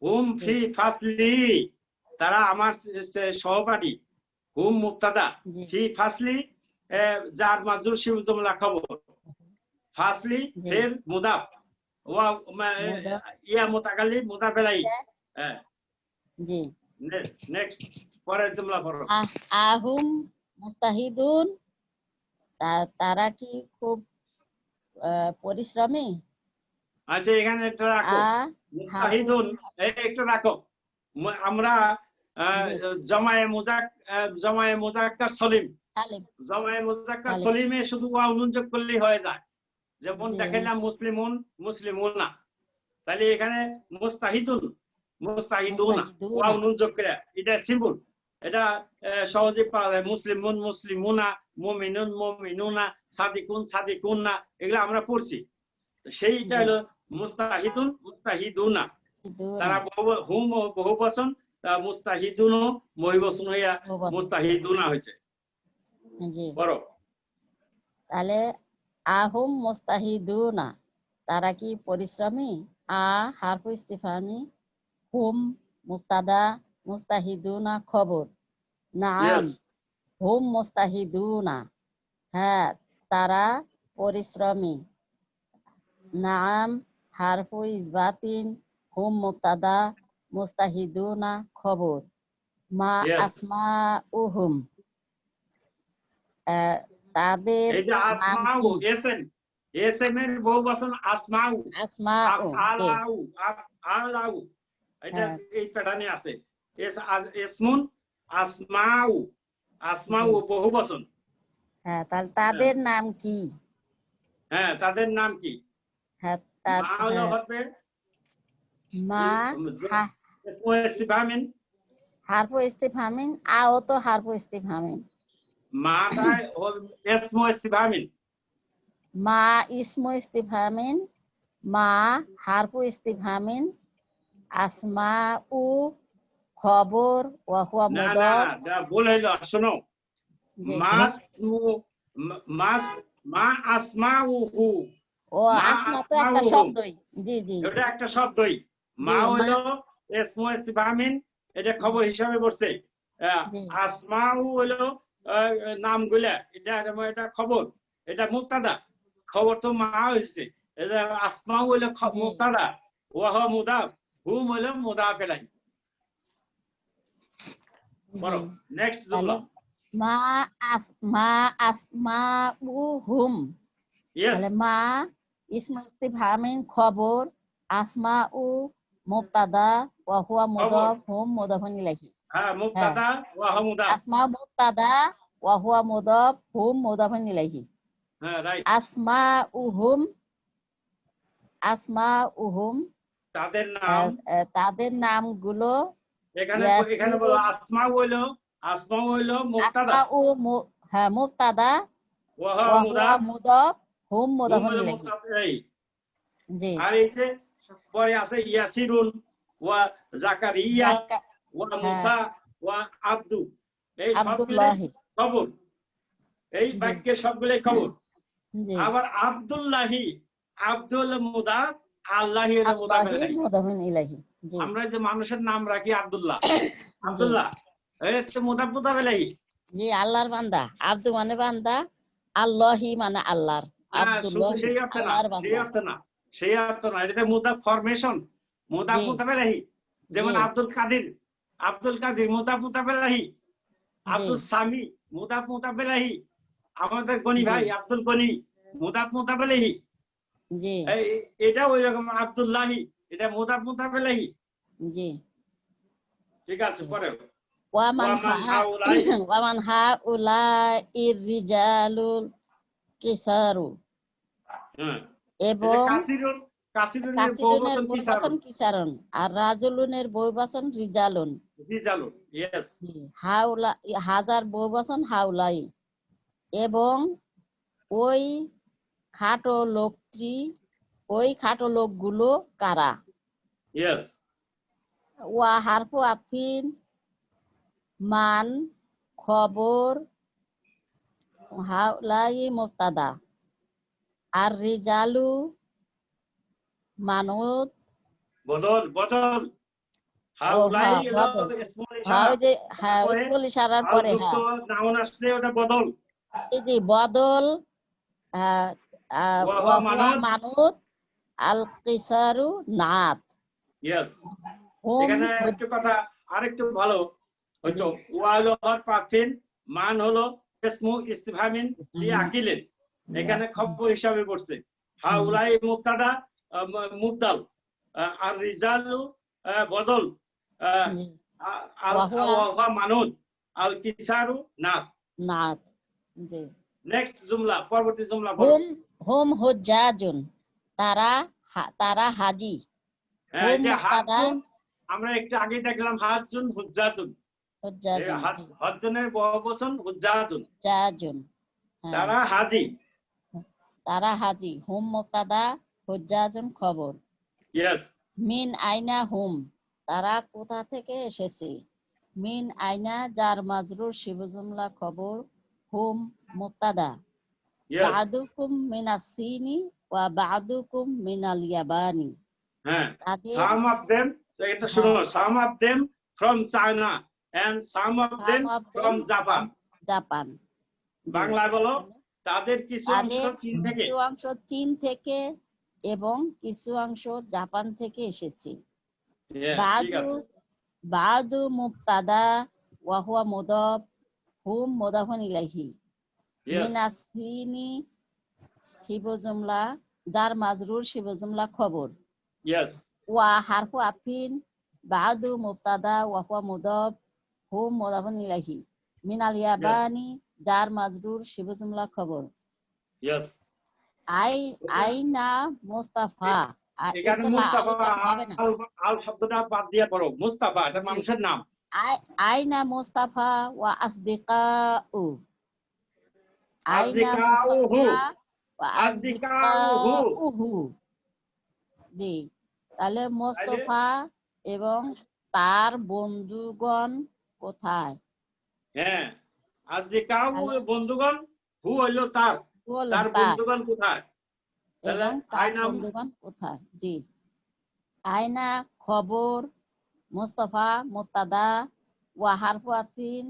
হুম ফি ফাসলি তারা আমার সহপাঠী হুম মুবতাদা জি ফি ফাসলি যার মাজরুর শিবু জুমলা খবর ফাসলি জি। ফির মুদাফ ওয়া মুদাফ। ইয়া মুতাকাল্লিম মুদাফ ইলাইহি হ্যাঁ জি নেক্সট পরের জুমলা পড়ো আহুম মুস্তাহিদুন তারা কি খুব পরিশ্রমী আচ্ছা এখানে একটা রাখো মুস্তাহিদুন একটু রাখো আমরা জি। জমায়ে মুজাক্কার সলিম সালিম জমায়ে মুজাক্কার সালিম। সলিমে শুধু ওয়া অনুযোগ করলেই হয়ে যায় যেমন জি। দেখাইলাম মুসলিমুন মুসলিমুনা তাহলে এখানে মুস্তাহিদুনা মুস্তাহিদুনা। ওয়া অনুযোগ করে এটা সিম্পল এটা সহজে পাওয়া যায় মুসলিমুন মুসলিমুনা মুমিনুন মুমিনুনা সাদিকুন সাদিকুনা এগুলো আমরা পড়ছি তো সেইটা জি। হলো মুস্তাহিদুন মুস্তাহিদুনা তারা হুম বহু বচন মুস্তাহিদুন মহিবচন হইয়া মুস্তাহিদুনা হয়েছে জি বড় তাহলে আহুম মুস্তাহিদুনা তারা কি পরিশ্রমী হারফু ইস্তিফানি হুম মুবতাদা মুস্তাহিদুনা খবর নাম Yes. হুম মুস্তাহিদুনা হ্যাঁ তারা পরিশ্রমী নাম হারফু ইসবাতিন হুম মুবতাদা মুস্তাহিদুনা খবর মা Yes. আসমাউহুম তাদের এই যে নাম আসমাউ কি? এসএম এর বহু বচন আসমাউ আসমাউ আফআলাউ আফআলাউ এটা হ্যাঁ। এই প্যাটার্নে আছে ইসমুন আসমাউ আসমাউ জি। বহু বচন হ্যাঁ তাহলে তাদের নাম কি হ্যাঁ তাদের নাম কি হ্যাঁ মা হলো হবে মা ইসমু ইস্তিফহামিন হারফু ইস্তিফহামিন আও তো হারফু ইস্তিফহামিন মাটা ইসমু ইস্তিফহামিন মা ইসমু ইস্তিফহামিন মা হারফু ইস্তিফহামিন আসমাউ খবর ওয়া হুয়া না না মুদাফ না ভুল হইলো শোনো জি। মাস মাস মা আসমাউহু, ও মা আসমা তো একটা আসমাউহু, শব্দই। জি জি এটা একটা শব্দই। মা জি, হলো ইসমু ইসতিফহামিন, এটা খবর হিসাবে বলছে। জি আসমাউ হলো নামগুলা, এটা খবর, এটা মুবতাদা। খবর তো মা হইছে, এটা আসমাউ হলো জি মুবতাদা, ওয়া হুয়া মুদাফ, হুম হলো মুদাফ ইলাইহি। জি। পড়ো নেক্সট তাহলে জুমলা। মা আসমাউহুম, ইয়েস, তাহলে মা ইসমু ইস্তিফহামিন খবর, আসমাউ মুবতাদা, ওয়া হুয়া খবর, মুদাফ, হুম মুদাফুন ইলাইহি। হ্যাঁ হ্যাঁ, মুবতাদা ওয়া হুয়া মুদাফ, আসমা মুবতাদা, ওয়া হুয়া মুদাফ, হুম মুদাফুন ইলাইহি। হ্যাঁ রাইট। আসমাউহুম, আসমাউহুম তাদের নাম, তাদের নামগুলো এখানে এখানে বলো ইয়াসিরুন, আসমাউ হইলো মুবতাদা, হ্যাঁ মুবতাদা, ওয়া হুয়া ওয়া হুয়া মুদাফ, মুদাফ, হুম হুম মুদাফুন হলো ইলাইহি। মুবতাদা ইলাইহি। জি আর এই যে পরে আছে ইয়াসিরুন, ওয়া জাকারিয়া, জাকা, ওয়া হ্যাঁ মুসা, ওয়া আব্দু, এই সবগুলোই আব্দুল্লাহি। খবর, এই জি বাক্যের সবগুলোই খবর। জি আবার আব্দুল্লাহি, আব্দুল মুদাফ, আল্লাহি হলো মুদাফ আল্লাহি ইলাইহি। মুদাফুন ইলাইহি। জি আমরা যে মানুষের নাম রাখি আব্দুল্লাহ, জি আব্দুল্লাহ, এটা তো মুদাফ ইলাইহি। জি, আল্লাহর বান্দা। আব্দু মানে বান্দা, আল্লাহি মানে আল্লাহর। শুধু আব্দুল্লাহি সেই অর্থে না, আল্লাহর সেই বান্দা। অর্থে না, সেই অর্থ না, এটাতে মুদাফ ফরমেশন, মুদাফ জি মুতাবেলাহি। যেমন জি আব্দুল কাদির, আব্দুল কাদির মুদাফ মুতাবেলাহি। জি আব্দুল সামি মুদাফ মুতাবেলাহি। আমাদের গনি জি ভাই আব্দুল গনি মুদাফ মুতাবেলাহি। জি এটা ওই রকম আব্দুল্লাহি, এটা মুদাফ মুতাবেলাহি। জি। ঠিক আছে, পরে ওয়ামান ওয়ামান হাউলাই, ওয়ামান হাউলাইর রিজালুল কিসারু, হ্যাঁ এটা এবং কাসিরুন, কাসিরুনের কাসিরুনের বহুবচন বহুবচন কিসারুন, কিসারুন, আর রাজুলুনের বহুবচন রিজালুন। রিজালুন। ইয়েস, জি, হাউলা হাজার বহুবচন হাউলাই। এবং ওই খাটো লোকটি, ওই খাটো লোকগুলো কারা? ইয়েস, ওয়া হারফু আফিন, মান খবর, হাউলাই মুবতাদা, আর রিজালু মানত। বদল বদল, ও হাউলাই হ্যাঁ হলো বদল, ইসমুল হ্যাঁ ইশারা, ওই যে হ্যাঁ তারপরে ইসমুল ইশারার আল পরে, যুক্ত হ্যাঁ নাউন আসলে ওটা বদল, এই যে বদল। ওয়া হুয়া ওয়া হুয়া মানত। মানত, আল কিসারু নাত, ইয়েস, হুম এখানে একটু কথা আরেকটু ভালো হয়তো। জি ওয়া হলো পারফিন, মান হলো ইসমু ইস্তিফহামিন লি আকিলিন, এখানে খবর হিসাবে পড়ছে। হাউলাই মুবতাদা, মুবদাল, আর রিজালু বদল, জি আল ওয়া হুয়া ওয়া হুয়া মানুদ, আল কিসারু নাত। নাত। জি, নেক্সট জুমলা, পরবর্তী জুমলা পড়ো। হুম হুম হুজ্জাজুন, তারা তারা হাজি। হ্যাঁ, এই হুম যে মুবতাদা, হাজুন, আমরা একটু আগে দেখলাম হাজুন হুজ্জাতুন, এই হুজ্জাজুন, জি হজ্জনের বহুবচন হুজ্জাতুন, জাজুন, হ্যাঁ তারা হাজি। তারা হাজি। হুম মুবতাদা, হুজ্জাজুন খবর। ইয়েস, মিন আইনা হুম, তারা কোথা থেকে এসেছে। মিন আইনা জার মাজরুর শিবু জুমলা খবর, হুম মুবতাদা। ইয়েস, বাদুকুম মিনাস সিনি ওয়া বাদুকুম মিনাল ইয়াবানি, হ্যাঁ, তাদের সাম অফ দেম, এটা শুনো, হ্যাঁ some of them from China and some of some them of from them Japan. From Japan. জি, বাংলায় বলো, তাহলে তাদের কিছু অংশ তাদের চীন থেকে। কিছু অংশ চীন থেকে এবং কিছু অংশ জাপান থেকে এসেছে। হ্যাঁ, ঠিক বাদু আছে। বাদু মুবতাদা, ওয়া হুয়া মুদাফ, হুম মুদাফুন ইলাইহি। ইয়েস, মিনাস সিনি শিবু জুমলা, জার মাজরুর শিবু জুমলা খবর। ইয়েস, ওয়া হারফু আফিন, বাদু মুবতাদা, ওয়া হুয়া মুদাফ, হুম মুদাফুন ইলাইহি। মিনাল ইয়েস, ইয়াবানি জার মাজরুর শিবু জুমলা খবর। ইয়েস। আই আইনা মুস্তাফা, এখানে এটা মুস্তাফা, এটা হবে না। আল আল শব্দটা বাদ দিয়ে পড়ো, মুস্তাফা এটা জি, মানুষের নাম। আইনা মুস্তাফা ওয়া আসদিকাউ, আইনা আজদিকাউহু, মুস্তাফা ওয়া আজদিকাউহু, আসদিকাউহু। জি, তাহলে তাইলে মোস্তফা এবং তার বন্ধুগণ কোথায়? হ্যাঁ, আজদিকাউ তাহলে বন্ধুগণ, হু হইলো তার, বললাম তার কার বন্ধুগণ কোথায়? তাহলে এবং তার আয়না বন্ধুগণ কোথায়? জি, আয়না খবর, মুস্তাফা মুত্তাদা, ওয়া হারফু আতিন,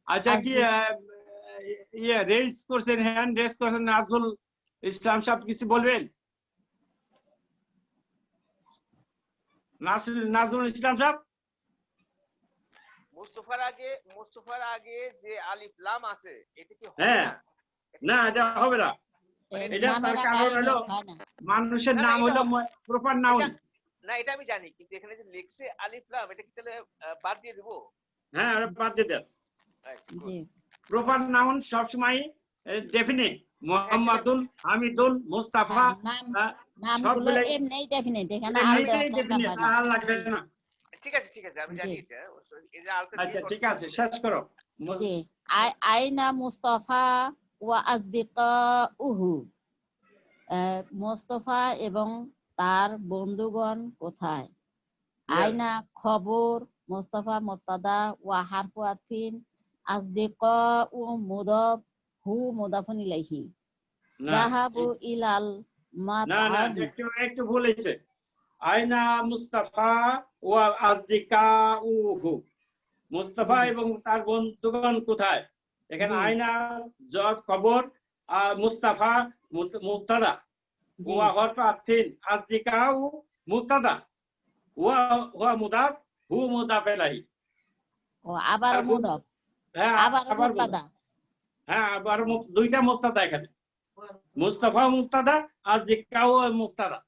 আচ্ছা কি আসদিক রেজ করছেন, হ্যান্ড রেজ করছেন, নাজমুল ইসলাম সাহেব কিছু বলবেন? নাজমুল ইসলাম সাহেব, মুস্তফার আগে যে আলিফ লাম আছে এটা কি হবে হ্যাঁ, না? না এটা হবে না। এটা নামের তার আগে কারণ আইন হলো হয় না। মানুষের না, না, নাম এটা হলো হবে। Proper noun. না এটা আমি জানি, কিন্তু এখানে যে লিখছে আলিফ লাম এটা কি তাহলে বাদ দিয়ে দিব? হ্যাঁ, ওটা বাদ দিয়ে দেন। আচ্ছা, good. জি, প্রপার নাউন সবসময় ডেফিনিট। মোহাম্মদুল, হামিদুল, মুস্তাফা, নাম নামগুলো সবগুলো এমনিই ডেফিনিট, এখানে এটা আল নিজেই দেওয়ার দরকার ডেফিনিট, হয় না। আর লাগবে জি, না। ঠিক আছে আমি জি, জানি এটা। এই যে আলটা দিয়ে আচ্ছা ঠিক করতে আছে, হচ্ছে। শেষ করো। জি, আইনা মুস্তাফা ওয়া আসদিকাউহু, মুস্তাফা এবং তার বন্ধুগণ কোথায়? Yes. আয়না খবর, মুস্তাফা মুত্তাদা, ওয়া হারফু আতিন, আসদিকাউ মুদাফ, হু মুদাফুন ইলাইহি, না যাহাবু ইলাল না না, মাতআমি। একটু ভুল হয়েছে। আয়না মুস্তাফা ওয়া আসদিকাউহু, মুস্তাফা জি, এবং তার বন্ধুগণ কোথায়? এখানে জি, আয়না জব খবর, আর মুস্তাফা মুবতাদা, জি, ওয়া হরফ আতিন, আসদিকাউ মুবতাদা, ওয়া হুয়া মুদাফ, হু মুদাফ ইলাইহি। ও আবার আর মুদাফ, হ্যাঁ, আবার আবার বলো। মুবতাদা। হ্যাঁ, আবার দুইটা মুবতাদা এখানে, মুস্তাফা মুবতাদা, আসদিকাউ মুবতাদা।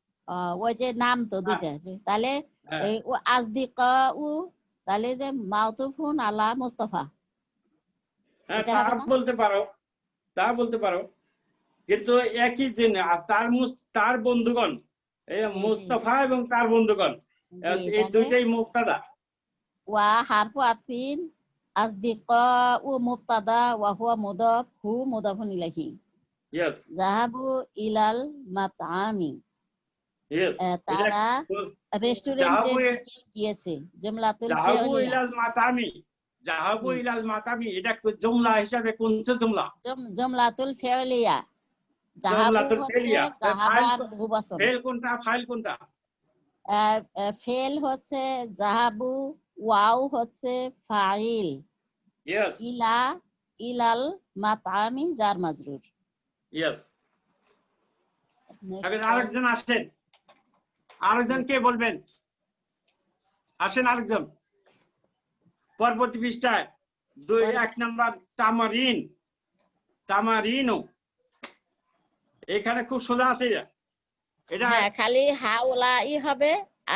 ওই যে নাম তো দুইটা, যে তাহলে হ্যাঁ, এই ও আসদিকাউ, তাহলে যে মাউতুফুন আলা মুস্তাফা, হ্যাঁ, এটা তা হবে না? বলতে পারো, কিন্তু একই জিনিস। আর তার বন্ধুগণ, এই জি, জি, মুস্তাফা এবং তার বন্ধুগণ, জি, এই তাহলে দুইটাই মুবতাদা। ওয়া হারফু আতিন, আসদিকাউ মুবতাদা, ওয়া হুয়া মুদাফ, হু মুদাফুন ইলাইহি, ইয়েস, যাহাবু ইলাল মাতআমি, ইয়েস। এটা তারা রেস্টুরেন্টের জাহাবু দিকে গিয়েছে। জুমলাতুল জাহাবু ফি'লিয়া, ইলাল মাতামি, জাহাবু জি, ইলাল মাতামি, এটা জুমলা হিসাবে কোনছে জুমলা? জুমলাতুল ফি'লিয়া। যাহাবু জুমলাতুল হচ্ছে ফেলিয়া। যাহাবার বহুবচন, ফাইল কোনটা? ফেল হচ্ছে যাহাবু, ওয়াও হচ্ছে ফাইল, ইয়েস, ইলা ইলাল মাতআমি জার মাজরুর। ইয়েস। নেক্সট এখন আরেকজন আসেন, আরেকজন কে বলবেন? আসেন আরেকজন, পরবর্তী পৃষ্ঠায় 1 নম্বর তামারিনু। এখানে খুব সোজা আছে এটা। হ্যাঁ, খালি হাউলাই হবে,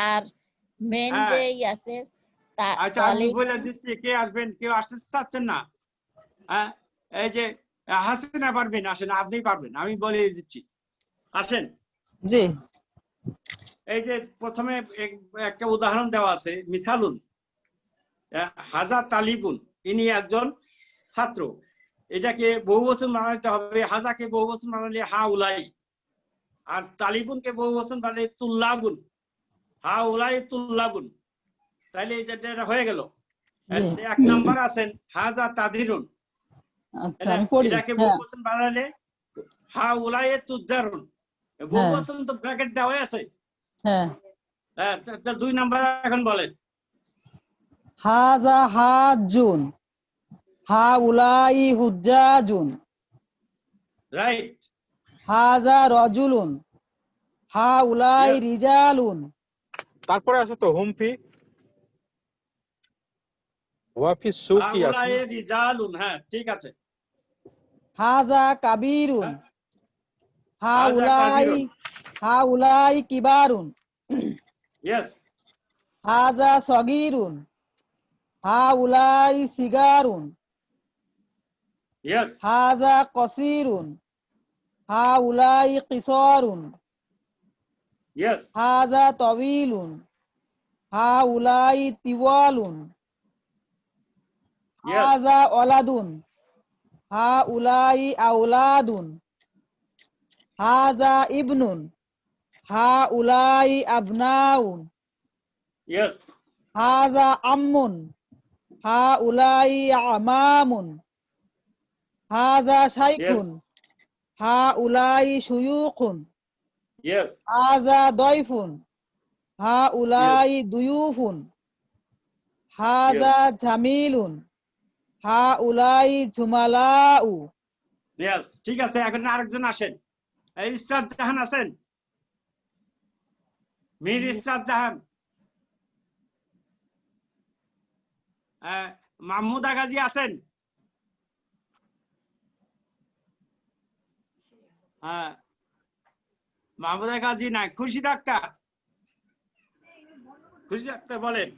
আর মেন হ্যাঁ, যে আছে আচ্ছা আমি বলে দিচ্ছি, কে আসবেন, কেউ আসতে চাচ্ছেন না? হ্যাঁ, এই যে হাসিনা পারবেন, আসেন, আপনি পারবেন, আমি বলে দিচ্ছি, আসেন। জি, এই যে প্রথমে একটা উদাহরণ দেওয়া আছে, মিসালুন, হাজা তালিবুন, ইনি একজন ছাত্র। এটাকে বহুবচন বানাতে হবে। হাজাকে বহুবচন বানালে হা উলাই, আর তালিবুনকে বহুবচন বানালে তুল্লাবুন, হা উলাই তুল্লাবুন। তাহলে এটা হয়ে গেল। 1 নাম্বার আছেন হাজা তাদিরুন, আচ্ছা আমি পড়ি। এটাকে হ্যাঁ, বহুবচন বানালে হা উলাই তুজ্জারুন। বহুবচন তো ব্র্যাকেট দেওয়া আছে। হ্যাঁ, হ্যাঁ, 2 নাম্বার এখন বলেন। হাজা হাজুন, হাউলাই হুজ্জাজুন, রাইট, হাজা রজুলুন, হাউলাই Yes. রিজালুন। তারপরে আছে তো হুমফি, ওয়াফি সুকি আছে। হাউলাই রিজালুন, হ্যাঁ ঠিক আছে। হাজা কাবিরুন, হাজা কাবিরুন, হাউলাই কিবারুন, ইয়েস, হাজা সগীরুন, হাউলাই সিগারুন, ইয়েস, হাজা কসিরুন, হাউলাই কিসরুন, ইয়েস, হাজা তবিলুন, হাউলাই তিওয়ালুন, ইয়েস, হাজা ওলাদুন, হাউলাই আউলাদুন, হাজা ইবনুন, হাউলাই আবনাউন, ইয়েস, হাজা আম্মুন, হাউলাই আমামুন, হাজা শাইখুন, হাউলাই শুয়ুকুন, ইয়েস, হাযা দয়ফুন, হাউলাই দুয়ুফুন, হাযা জামিলুন, হাউলাই জুমালাউ। ইয়েস, ঠিক আছে। এখন আরেকজন আসেন। এই ইসরাত জাহান আছেন? মীর ইসরাত জাহান। মাহমুদা গাজী আছেন? হ্যাঁ, মাহমুদা গাজী নাই। খুশি ডাক্তার, খুশি ডাক্তার বলেন,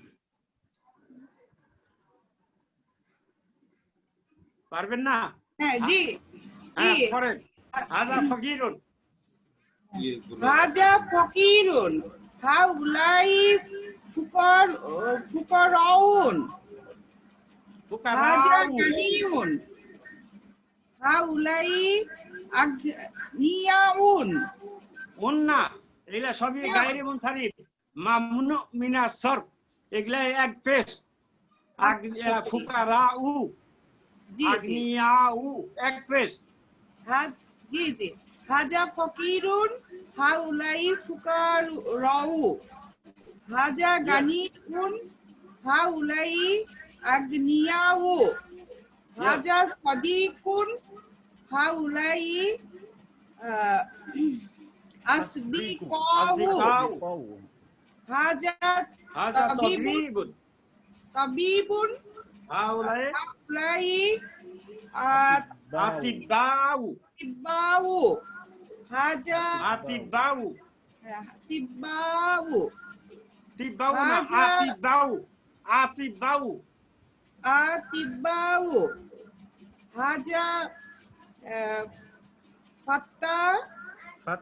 পারবেন না? হ্যাঁ জি হ্যাঁ, জি করেন। হাজা ফকিরুন, হাজা ফকিরুন, হাউলাই ফুকরাউন, হাজা ফুকারাউ, গানিউন, হাউলাই আগনিয়াউন। উন্না, এগুলা সবই গায়রে মুনসারিফ, মামনু মিনাস সরফ, এগুলা এক পেশ। ফুকারাউ, জি জি আগনিয়াউ, এক পেশ। জি জি, হাজা ফকিরুন, হাউলাই ফুকারাউ, হাজা গানিউন, হাউলাই আগনিয়াউ, হাজা সাদিকুন, হাউলাই আসদিকাউ, আসদিকাউ, হাজা হাজা তাবিবুন, তাবিবুন, তাবিবুন, হাউলাই হাউলাই আতিবাউ, আতিবাউ, হাজা আতিবাউ, তিবাউ, তিবাউ না, হাজা আতিবাউ, আতিবাউ, আতিবাউ, হাজা ফাত্তা,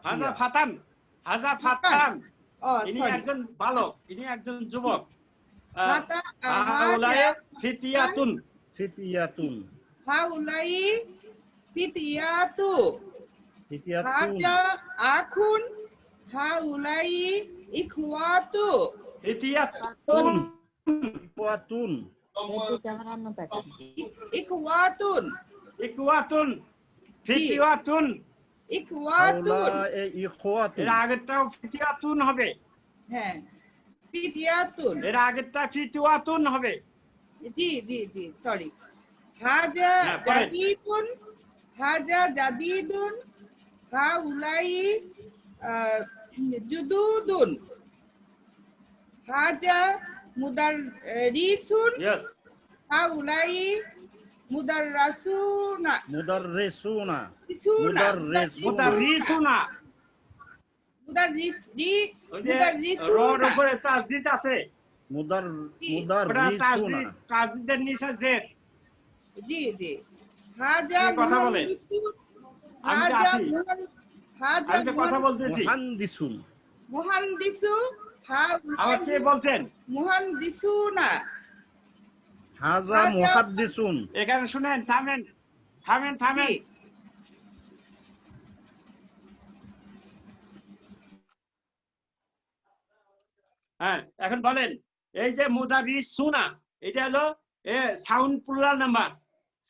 হাজা ফাতান, হাজা ফাতান। ও ইনি সরি, একজন বালক, ইনি একজন যুবক। হাজা ফিতিয়াতুন, ফিতিয়াতুন, হাউলাই ফিতিয়াতু, ফিতিয়াতুন, হাজা আখুন, হাউলাই ইখওয়াতু, ফিতিয়াতুন, ইকুয়াতুন, ইখওয়াতুন, ইকুয়াতুন, ফিতিয়াতুন। ইখওয়াতুন। হাউলাই ইখওয়াতুন। এর আগেরটাও ফিতিয়াতুন হবে, হ্যাঁ ফিতিয়াতুন। এর আগেরটা ফিতুয়াতুন হবে। জি জি জি সরি। হাজা হ্যাঁ, পড়েন। জাদিদুন, হাজা জাদিদুন, হাউলাই জুদুদুন, হাজা মুদাররিসুন, ইয়েস, হাউলাই মুদাররাসুনা, মুদাররিসুনা, রিসুনা, মুদাররিসুনা। ওই যে রর মুদাররিসুনা। উপরে তাসদিদ আছে, ওটা মুদাররিসুনা। তাসদিদের নিচে জেদ। জি জি, হাজা আপনি কথা বলেন। মুহান্দিসুন, আমি তো হাজা আছি। হাজা আমি তো কথা বলতেছি। মুহান্দিসুন, মুহান্দিসু, আবার কে বলছেন? মুহান্দিসুনা, হাজা মুহাদ্দিসুন। এখানে শুনেন, থামেন থামেন থামেন। জি হ্যাঁ, এখন বলেন, এই যে মুদারিসুনা, এটা হলো sound plural number,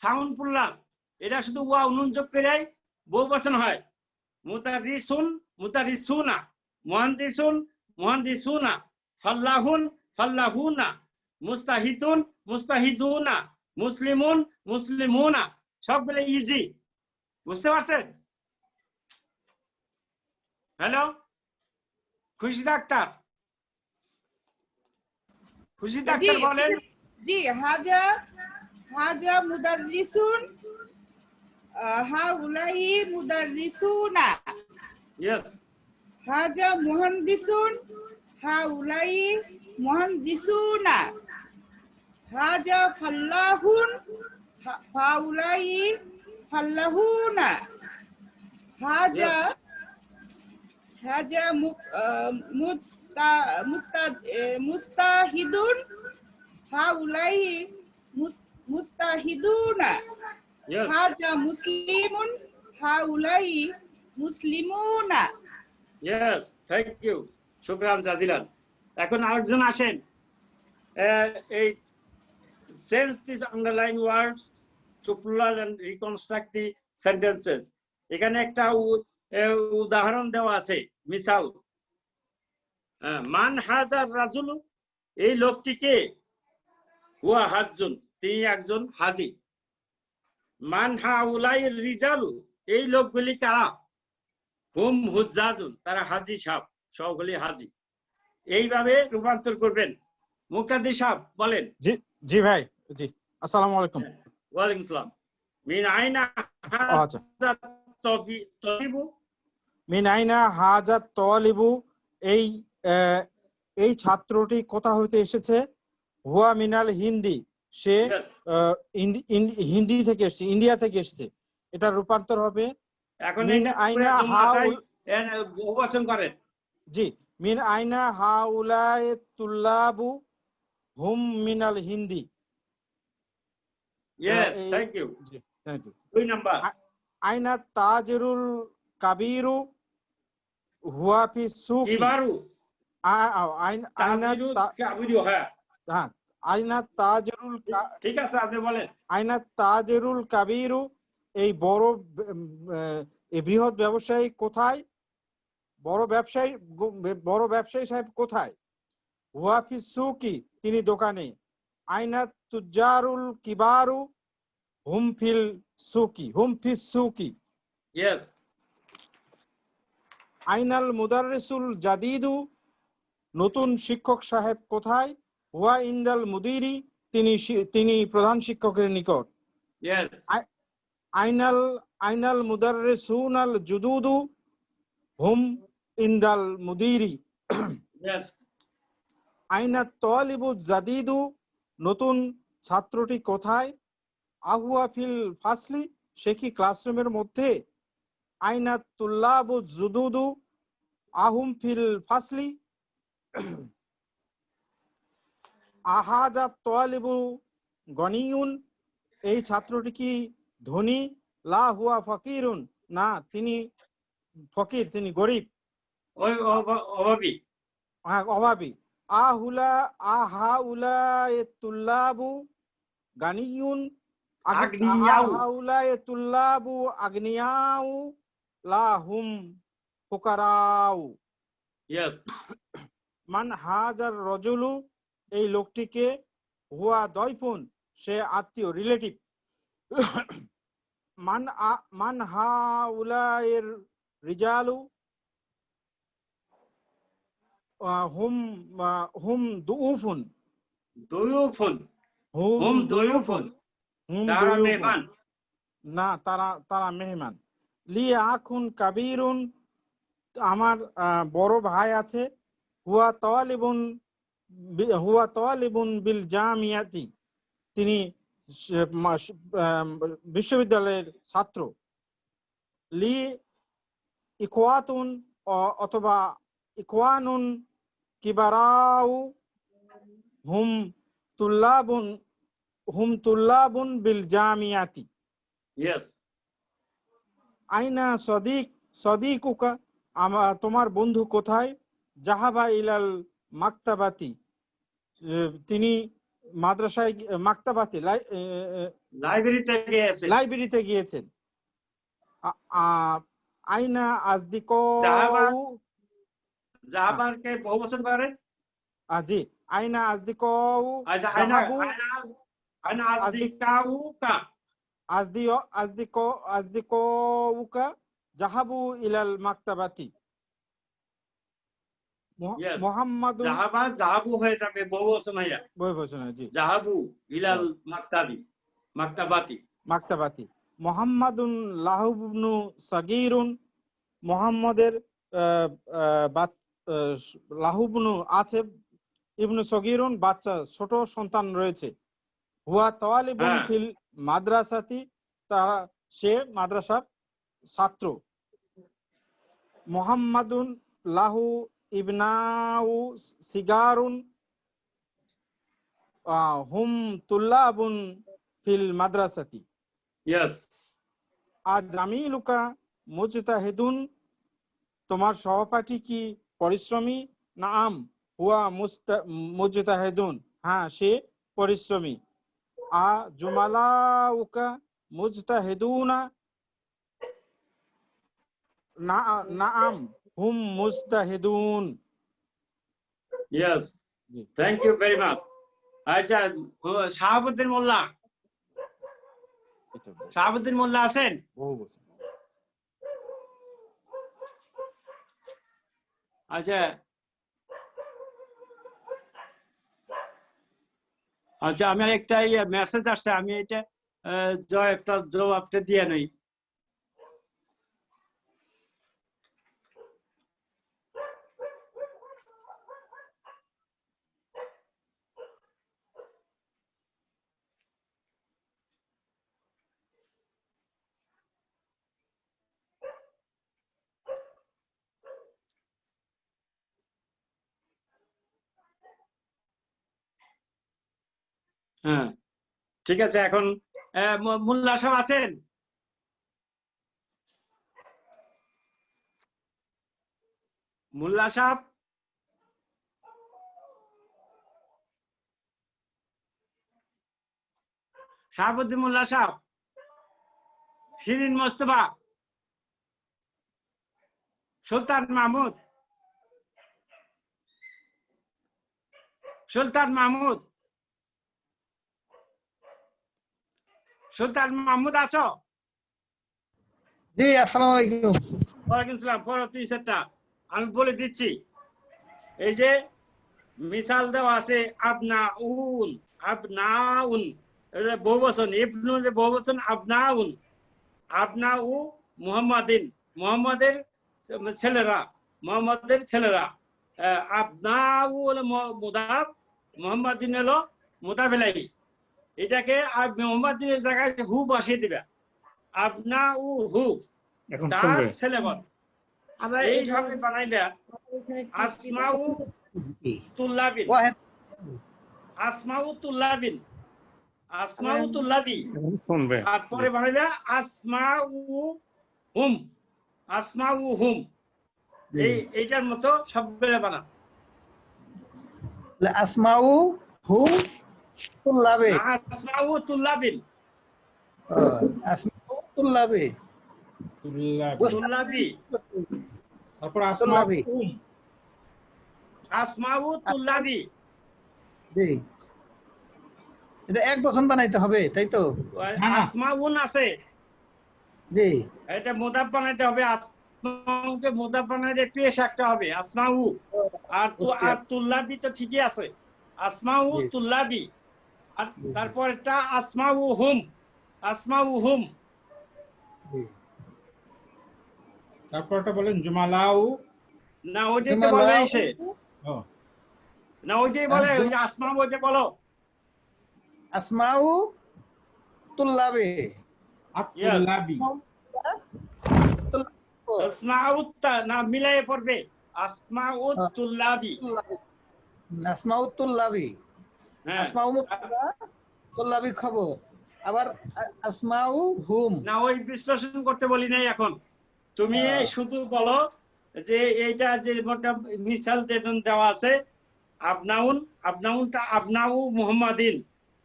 sound plural. এটা শুধু ওয়াও নুন যোগ করে বহুবচন হয়। মুদারিসুন, মুদারিসুনা, মুহান্দিসুন, মুহান্দিসুনা, ফাল্লাহুন, ফাল্লাহুনা, মুস্তাহিদুন, মুস্তাহিদুনা, মুসলিমুন, মুসলিমুনা। সবগুলো ইজি, বুঝতে পারছেন? হ্যালো, খুশি ডাক্তার, খুশি ডাক্তার বলেন। জি, হাজা হাজা মুদাররিসুন, হাউলাই মুদাররিসুনা, ইয়েস, হাজা মুহান্দিসুন, হাউলাই মুহান্দিসুনা, হাজা ফাল্লাহুন, হাউলাই ফাল্লাহুনা, হাজা হাজা মুস্তাহিদুন, হাউলাই মুস্তাহিদুনা, ইয়েস, হাজা মুসলিমুন, হাউলাই মুসলিমুনা। ইয়েস, থ্যাংক ইউ, শুকরান জাজিলান। এখন আরেকজন আসেন। এই change this underline words to plural and reconstruct the sentences. এখানে একটা উদাহরণ দেওয়া আছে, মিসাল। মান হাজার রাজুলু, এই লোকটিকে, হুয়া হাজ্জুন, তিনি একজন হাজি। মান হাউলাই রিজালু, এই লোকগুলি কারা? হুম হুজ্জাজুন, তারা হাজি সাহেব, সবগুলি হাজি। এইভাবে রূপান্তর করবেন। মুক্তাদির সাহেব বলেন। জি জি ভাই, জি আসসালামু আলাইকুম। ওয়ালাইকুম সালাম। মিন আইনা আচ্ছা, হাজা তবিবু, মিন আইনা হাজাত তালিবু, এই এই ছাত্রটি কোথা হইতে এসেছে? হুয়া মিনাল হিন্দি, সে Yes. হিন্দি থেকে এসেছে, ইন্ডিয়া থেকে এসেছে। এটা রূপান্তর হবে এখন মিন এটা আইনা জুমলাটাই বহুবচন করেন। জি, মিন আইনা হাউলাই তুল্লাবু হুম মিনাল হিন্দি। Yes, thank you. জি, থ্যাংক ইউ। 2 নাম্বার। আইনা তাজিরুল কাবিরু হুয়া ফি সুকি। কিবারু আইনা তাজিরু কাবিরু, হ্যাঁ হ্যাঁ, আইনা তাজিরুল ঠিক আছে, আপনি বলেন। আইনা তাজিরুল কাবিরু, এই বড় এই বৃহৎ ব্যবসায়ী কোথায়? বড় ব্যবসায়ী সাহেব কোথায়? হুয়া ফি সুকি, তিনি দোকানে। আইনা তুজারুল কিবারু হুম ফিল সুকি, হুম ফিস সুকি। ইয়েস। আইনাল মুদাররিসুল জাদিদু, নতুন শিক্ষক সাহেব কোথায়? হুয়া ইন্দাল মুদিরি, তিনি প্রধান শিক্ষকের নিকট। ইয়েস। আইনাল মুদাররিসুনাল জুদুদু হুম ইন্দাল মুদিরি। ইয়েস। আইনা তালিবু জাদিদু, নতুন ছাত্রটি কোথায়? আহুয়া ফিল ফাসলি, সে কি ক্লাসরুমের মধ্যে? আইনা তুল্লাবু জুদুদু আহুম ফিল ফাসলি। আহাজা তালিবু গনিউন, এই ছাত্রটি কি ধনী? লা হুয়া ফকিরুন, না তিনি ফকির, তিনি গরিব। ওই অভাবী। হ্যাঁ, অভাবী। আহাউলা তুল্লাবু গানিউন, আগনিয়াউ। আহাউলা তুল্লাবু আগনিয়াউ লা হুম ফুকারাউ। ইয়েস। মান হাজার রজুলু, এই লোকটিকে, হুয়া দয়ফুন, সে আত্মীয়, রিলেটিভ। মান হাউলায়ের রিজালু হুম দুউফুন, দুয়ুফুন, হুম হুম দুয়ুফুন, তারা মেহমান। না, তারা মেহমান। লি আখুন কাবিরুন, আমার বড় ভাই আছে। হুয়া তালিবুন বিল জামিয়াতি, তিনি বিশ্ববিদ্যালয়ের ছাত্র। লি ইখওয়াতুন, অথবা ইখওয়ানুন কিবারাউ হুম তুল্লাবুন বিল জামিয়াতি। ইয়েস। আইনা সদিকুকা, তোমার বন্ধু কোথায়? জাহাবা ইলাল মাকতাবাতি, তিনি মাদ্রাসায়, মাকতাবাতি লাইব্রেরিতে গিয়েছেন। আইনা আজদিকাউ, জাহাবারকে বহুবচন করেন। জি, আইনা আজদিকাউ আচ্ছা, জাহাবু, আইনা আজদিকাউকা, আজদিকাউকা জাহাবু ইলাল মাকতাবাতি। মুহাম্মাদুন, জাহাবু হয়ে যাবে বহুবচন হইয়া। বহুবচন, জি, জাহাবু ইলাল মাকতাবাতি। মুহাম্মাদুন লাহুবনু সাগীরুন, মুহাম্মাদের লাহুবনু আছে, ইবনু সগীরুন বাচ্চা, ছোট সন্তান রয়েছে। হুয়া তালিবুন ফিল মাদ্রাসাতি, তারা, সে মাদ্রাসার ছাত্র। মুহাম্মাদুন লাহু ইবনাউ সিগারুন হুম তুল্লাবুন ফিল মাদ্রাসাতি। ইয়েস। জামিলুকা মুজতাহিদুন, তোমার সহপাঠী কি পরিশ্রমী? নাম হুয়া মুজতাহিদুন, হ্যাঁ সে পরিশ্রমী। জুমালাউকা মুজতাহিদুনা, নাআম হুম মুস্তাহিদুন। Yes, thank you very much. আচ্ছা, শাহাবুদ্দিন মোল্লা, শাহাবুদ্দিন মোল্লা আছেন? আচ্ছা আচ্ছা, আমি একটা মেসেজ আসছে, আমি এটা একটা জবাবটা দিয়ে নেই। হ্যাঁ, ঠিক আছে। এখন মোল্লা সাহেব আছেন? মোল্লা সাহেব, শাহাবুদ্দিন মোল্লা সাহেব, শিরিন মোস্তফা, সুলতান মাহমুদ, সুলতান মাহমুদ, সুলতান মাহমুদ আছো? জি, আসসালামু আলাইকুম। ওয়ালাইকুম সালাম। পরবর্তী সেটটা আমি বলে দিচ্ছি। এই যে মিসাল দেওয়া আছে আবনাউন, আবনাউন, এটা বহুবচন। ইবনু বহুবচন, আবনাউন, আবনাউ মুহাম্মাদিন, মুহাম্মাদের ছেলেরা, মুহাম্মাদের ছেলেরা। আবনাউ হলো মুদাফ, মুহাম্মাদিন হলো মুদাফ ইলাইহি। এটাকে মুহাম্মাদিনের জায়গায় হু বসিয়ে দিবে, আবনাউ হু, তার ছেলেগণ। আবার এইভাবে বানাইলে আসমাউ তুল্লাবিন, আসমাউ তুল্লাবিন, আসমাউ তুল্লাবি, আর পরে বানাইলে আসমাউ হুম, আসমাউ হুম। এইটার মতো সবগুলো বানান। আসমাউ হুম তুল্লাবে, আসমাউ তুল্লাবিন, আসমাউ তুল্লাবে, তুল্লাবি, তারপর আসমাউ হুম, আসমাউ তুল্লাবি। জি, এটা এক বচন বানাইতে হবে, তাই তো? আসমাউন আছে, জি, এটা মুদাফ বানাইতে হবে। আসমাউকে মুদাফ বানাইলে পেশ একটা হবে, আসমাউ। আর তুল্লাবি তো ঠিকই আছে, আসমাউ তুল্লাবি। আর তারপর এটা আসমাউ হুম, আসমাউ হুম। তারপরটা বলেন জুমালাউ। না, ওইটাই তো বলে এসে, না ওইটাই বলে, ওই যে আসমাউ, ওইটা বলো। আসমাউ তুল্লাবে, আতুল্লাবি, আসমাউ না মিলায়ে পড়বে, আসমাউ তুল্লাবি। আসমাউ তুল্লাবি, হ্যাঁ, আসমাউ মুবতাদা, তুল্লাবি খবর। আবার আসমাউ হুম, না ওই বিশ্লেষণ করতে বলি নাই এখন। তুমি শুধু বলো যে এইটা যে মিসাল দেওয়া আছে, আবনাউন, আবনাউনটা আবনাউ মুহাম্মাদিন,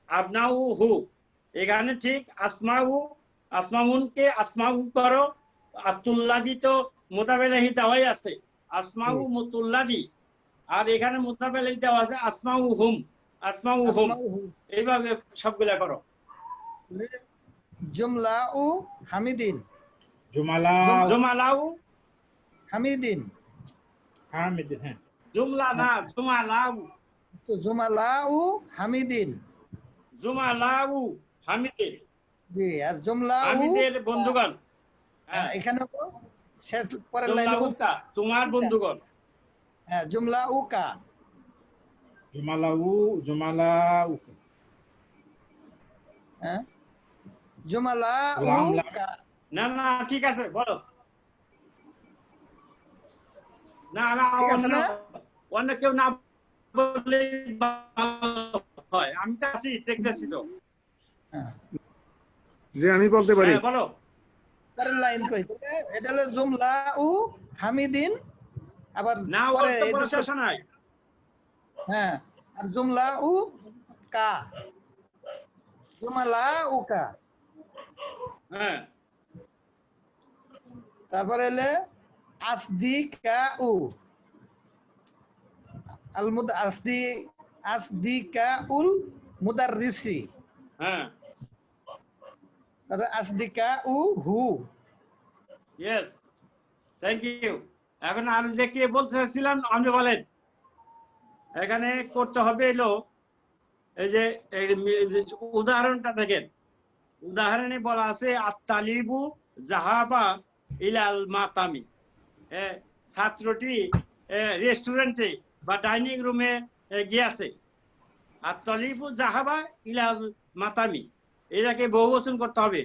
আবনাউ হু। এখানে ঠিক আসমাউ, আসমাউনকে আসমাউ করো, আর তুল্লাবি তো মুতাবেলাহি দেওয়াই আছে, আসমাউ মুতুল্লাবি। আর এখানে মুতাবেলাহি দেওয়া আছে আসমাউ হুম, আসমাউ হুম। এইভাবে সবগুলা করো। জুমলাউ হামিদিন, জুমালাউ হামিদিন, হামিদিন, হ্যাঁ, জুমলা না, জুমালাউ, তো জুমালাউ হামিদিন, জুমালাউ হামিদের, জি। আর জুমলাউ হামিদের বন্ধুগণ, এখানে শেষ পরের লাইনে জুমলাউকা তোমার বন্ধুগণ। হ্যাঁ, জুমলাউকা, জুমালাউ, জুমালাউ, হ্যাঁ, জুমালাউকা। না না, ঠিক আছে, বলো। না না, ঠিক আছে না? অন্য কেউ না বললে হয়, আমি তো আছি, দেখতেছি তো। যে আমি বলতে পারি, বলো। পরের লাইন কই, এটা হলো জুমলাউ হামিদিন। আবার না, ওর তো কোনো শেষ নাই। হ্যাঁ, আর জুমলাউ কা, জুমালাউকা। হ্যাঁ, তারপরে এলে আসদিকাউ আসদিকাউল মুদাররিসি। হ্যাঁ, তারপরে আসদিকাউ হু। Yes, thank you. এখন আমি যে কে বলতে চাইছিলাম আপনি বলেন। এখানে করতে হবে এলো এই যে উদাহরণটা দেখেন। উদাহরণে বলা আছে আত-তালিবু জাহাবা ইলাল মাতামি। ছাত্রটি রেস্টুরেন্টে বা ডাইনিং রুমে গিয়েছে। আত-তালিবু জাহাবা ইলাল মাতামি, এটাকে বহুবচন করতে হবে।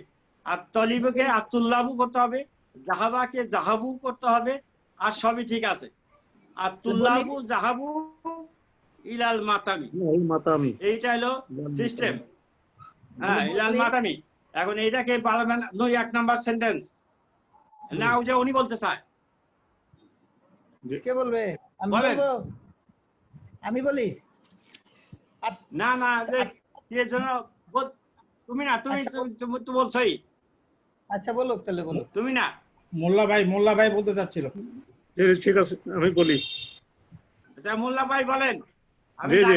আত-তালিবুকে আত-তুল্লাবু করতে হবে, জাহাবাকে জাহাবু করতে হবে, আর সবই ঠিক আছে। আত-তুল্লাবু জাহাবু ইলাল মাতামি, মাতামি, এইটা হলো সিস্টেম। হ্যাঁ, ইলাল মাতামি। এখন এইটাকে বানাবেন 1 নাম্বার সেন্টেন্স। না, ওই যে উনি বলতে চায়। কে বলবে? আমি বলেন। বলবো? আমি বলি? না না, কে যেন তুমি না, তুমি তো বলছোই। আচ্ছা বলো, তাহলে বলো। তুমি না, মোল্লা ভাই বলতে চাচ্ছিল। ঠিক আছে, আমি বলি। মোল্লা ভাই বলেন। আমি জি, জি,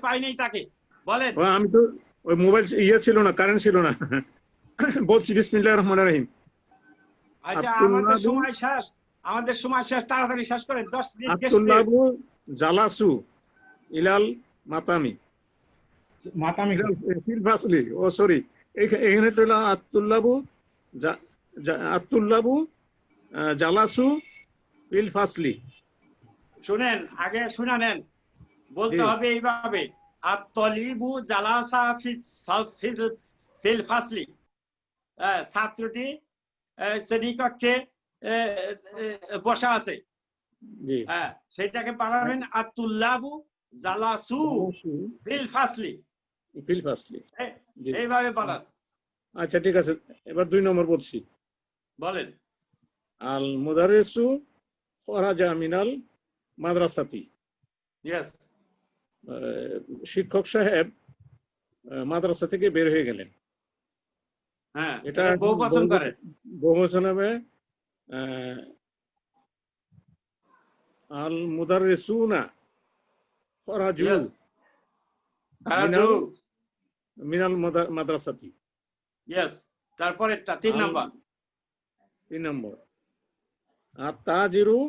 পাই নাই তাকে, বলেন। আমি তো ওই মোবাইল ছিল না, কারেন্ট ছিল না। বলছি বিসমিল্লাহির রহমানির রহিম। আচ্ছা, আমাদের সময় শেষ, তাড়াতাড়ি শেষ করে 10 মিনিট। আত-তুল্লাবু জালাসু ইলাল মাতামি ফিল ফাসলি। ও সরি, এখানে তো হলো আত-তুল্লাবু জালাসু ফিল ফাসলি। শুনেন, আগে শুনে নেন। বলতে হবে এইভাবে, আত-তালিবু জালাসা ফিল ফাসলি। ছাত্রটি শ্রেণীকক্ষে বসা আছে। হ্যাঁ, সেটাকে বানাবেন আত-তুল্লাবু জালাসু ফিল ফাসলি। এইভাবে বানান। আচ্ছা, ঠিক আছে। এবার 2 নম্বর বলছি। বলেন। আল মুদারিসু খরাজা মিনাল মাদ্রাসাতি। ইয়েস। শিক্ষক সাহেব মাদ্রাসা থেকে বের হয়ে গেলেন। হ্যাঁ, এটা বহুবচন করে। বহুবচন হবে আল মুদারিসুনা খরাজু মিনাল মাদ্রাসাতি। ইয়েস। তারপরেরটা 3 নাম্বার। 3 নম্বর আত-তাজিরু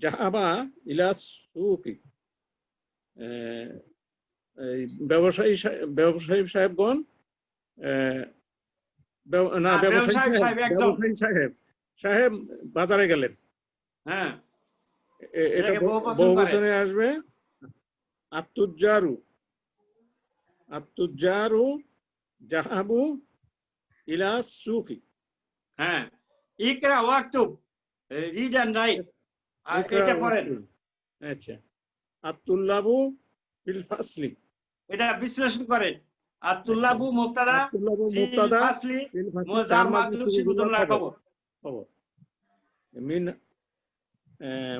জাহাবা ইলা সুকি। ব্যবসায়ী সাহেবগণ ব্যবসায়ী সাহেব বাজারে গেলেন। হ্যাঁ, এটা বহুবচনে আসবে আত-তুজ্জারু জাহাবু ইলা সুকি। হ্যাঁ, ইকরা ওয়াক্তুব, রিড এন্ড রাইট। এটা পড়েন। আচ্ছা, আত-তুল্লাবু ফিল ফাসলি, এটা বিশ্লেষণ করেন। আত-তুল্লাবু মুবতাদা, ফিল ফাসলি মুজার মাদলুব সিবতুল্লাহ খবর। মিন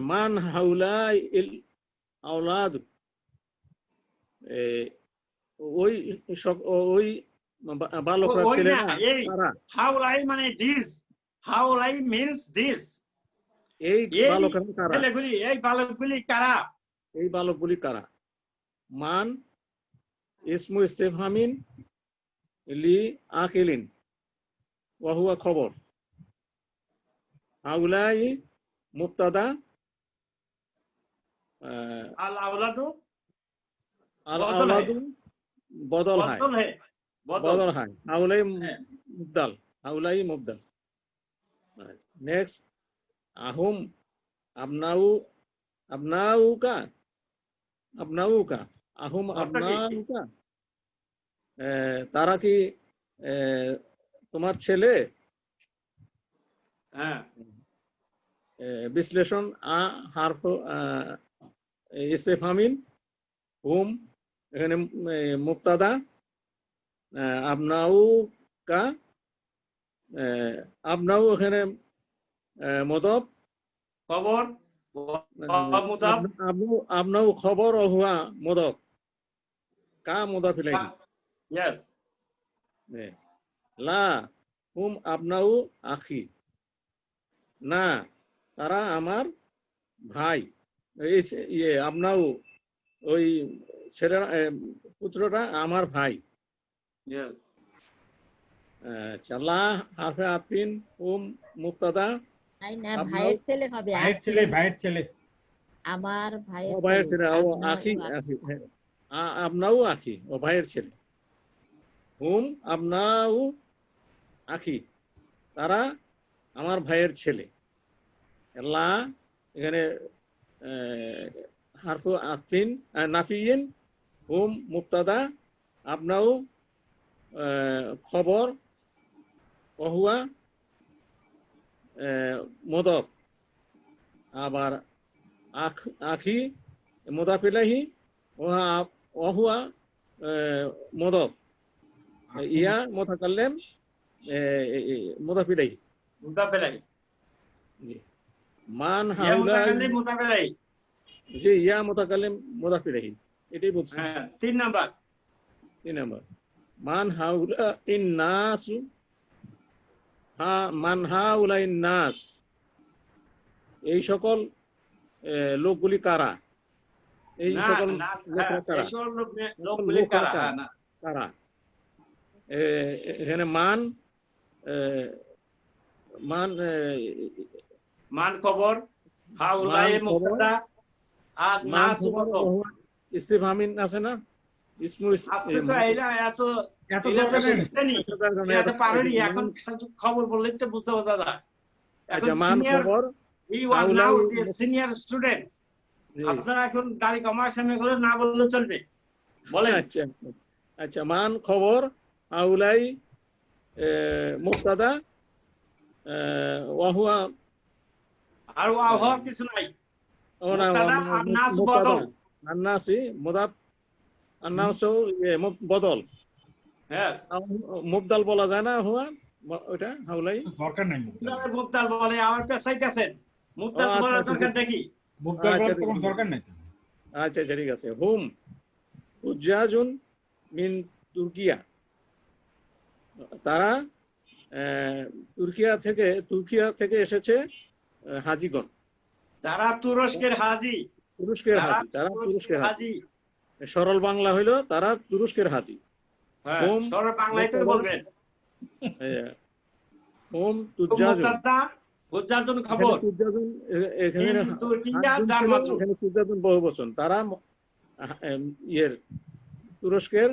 মান হাউলাই ইল আওলাদ। ওই বালকরা ছেলেরা তারা। হাউলাই মানে দিস, হাউলাই মিন্স দিস। এই বালকরা কারা? এই বালকগুলি কারা? এই বালকগুলি কারা? মান ইসমু ইস্তেফহামিন লি আকিলিন ওয়া হুয়া খবর। হাউলাই মুবতাদা, আল আওলাদু বদল হয়। হাউলাই মুবদাল। নেক্সট, আহুম আবনাউকা। আহুম আবনাউকা, তারা কি তোমার ছেলে? হ্যাঁ, বিশ্লেষণ হারফ ইস্তেফহামিন। হুম এখানে মুবতাদা, আবনাউকা আবনাউ এখানে মুদাফ, খবর মুদাফ, আবনাউ খবর ও হুয়া মুদাফ, কা মুদাফ ইলাইহি। ইয়েস। লা হুম আবনাউ আখি। না, তারা আমার ভাই। এই ইয়ে আপনাও ওই ছেলেরা পুত্রটা আমার ভাই। Yes. লা হারফে আতিন হুম মুবতাদা আইনা আপনাও ভাইয়ের ছেলে হবে ভাইয়ের ছেলে আমার ও ভাইয়ের ভাইয়ের ছেলে ছেলে ও আপনাও আখি আখি। হ্যাঁ। আপনাও আখি ও ভাইয়ের ছেলে। হুম আপনাও আখি তারা আমার ভাইয়ের ছেলে। লা এখানে হারফু আতিন নাফিয়িন হুম মুবতাদা আপনাও খবর ওহুয়া মদব। আবার আখি মুদাফ ইলাইহি ওহুয়া মদব। ইয়া মুতাকাল্লিম মুদাফ ইলাইহি। মুদাফেলাই। মান ইয়া হাউলা মুতাকাল্লিম মুদাফেলাই। জি ইয়া মুতাকাল্লিম মুদাফ ইলাইহি এটাই বলছি। হ্যাঁ 3 নাম্বার। 3 নাম্বার মান হাউলা ইন্নাসু মান হাউলা ইন্নাস এই সকল লোকগুলি কারা? এই না সকল না লোকরা কারা? এই সকল লোকগুলি কারা? হ্যাঁ, না কারা? এখানে মান মান মান খবর হাউলাই মান খবর, মুবতাদা আর মান নাস খবর খবর ওহুয়া ইস্তিফহামিন আছে না? ইসমু আছে তো এলা এত এলা তো শিখতেনি এত পারেনি এখন শুধু খবর বললেই তো বুঝতে বোঝা যায়। এখন আচ্ছা মান সিনিয়র খবর ই ওয়াজ হাউলাই নাও দ্য সিনিয়র স্টুডেন্ট। জি। আপনারা এখন দাড়ি কমার সামনে গুলো না বললে চলবে। বলেন। আচ্ছা আচ্ছা মান খবর হাউলাই মুবতাদা ওয়াহুয়া আর হওয়ার কিছু নাই। ওনা মুবতাদা আর নাস মুবতাদা বদল। আন্নাসি মুদাফ আন্নাসু বদল। হ্যাঁ মুবদাল বলা যায় না হুয়া ওটা হাউলাই দরকার নাই মুবতাল বলে আমার কাছে চাইতেছেন মুবতাল আচ্ছা, বলার আচ্ছা, দরকার আচ্ছা। নাকি? আচ্ছা, কোনো দরকার নাই আচ্ছা আচ্ছা ঠিক আছে। হুম উজ্জাজুন মিন তুর্কিয়া তারা তুর্কিয়া থেকে এসেছে হাজিগণ। তারা তুরস্কের হাজি। তুরস্কের হাজি তারা তুরস্কের হাজি। সরল বাংলা হইলো তারা তুরস্কের হাজি। হ্যাঁ হুম সরল বাংলায় তো বলবেন। হুম তুজ্জাজুন মুবতাদা হুজ্জাতুন খবর। তুজ্জাজুন এখানে মিন তুর্কিয়া হাজুন যার ছিল, মাসুদ। এখানে তুজ্জাজুন বহুবচন। তারা ইয়ের তুরস্কের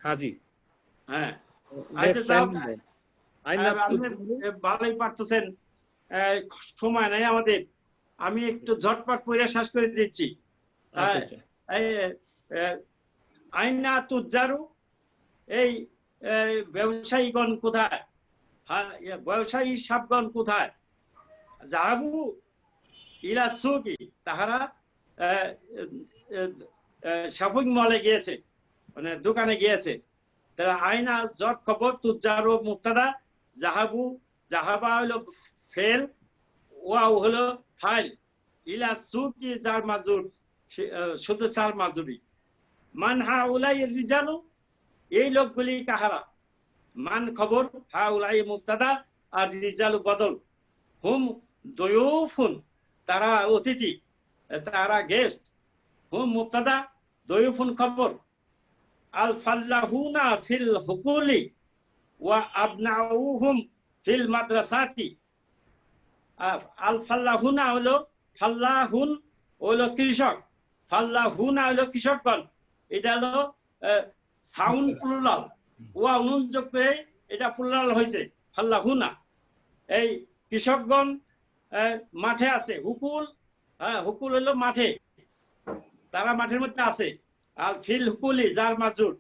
হাজি। হ্যাঁ Next আচ্ছা যাও time, আইনা আপনি ভালোই পারতেছেন। সময় নাই আমাদের, আমি একটু ঝটপট পড়ে শেষ করে দিচ্ছি। আচ্ছা আচ্ছা আইনা তুজ্জারু এই ব্যবসায়ীগণ কোথায়? ব্যবসায়ী সাবগণ কোথায়? জাহাবু ইলা সুকি তাহারা শপিং মলে গিয়েছে, মানে দোকানে গিয়েছে। তাহলে আইনা জব খবর তুজ্জারু মুবতাদা জাহাবু জাহাবা হলো ফেল ওয়াও হলো ফাইল ইলা সুকি যার মাজুর শুধু চার মাজুরি। মান হাউলাই রিজালু এই লোকগুলি কাহারা? মান খবর হাউলাই মুবতাদা আর রিজালু বদল। হুম দয়ুফুন তারা অতিথি, তারা গেস্ট। হুম মুবতাদা দয়ুফুন খবর। আল ফাল্লাহুনা ফিল হুকুলি ওয়া আবনাউহুম ফিল মাদ্রাসাতি। আল ফাল্লাহুনা হলো ফাল্লাহুন হলো কৃষক, ফাল্লাহুনা হলো কৃষকগণ। এটা হলো সাউন্ড প্লুরাল, ওয়া নুন যোগ করে এটা প্লুরাল হয়েছে ফাল্লাহুনা। এই কৃষকগণ মাঠে আছে। হুকুল হুকুল হলো মাঠে, তারা মাঠের মধ্যে আছে। আর ফিল হুকুলি যার মাজুর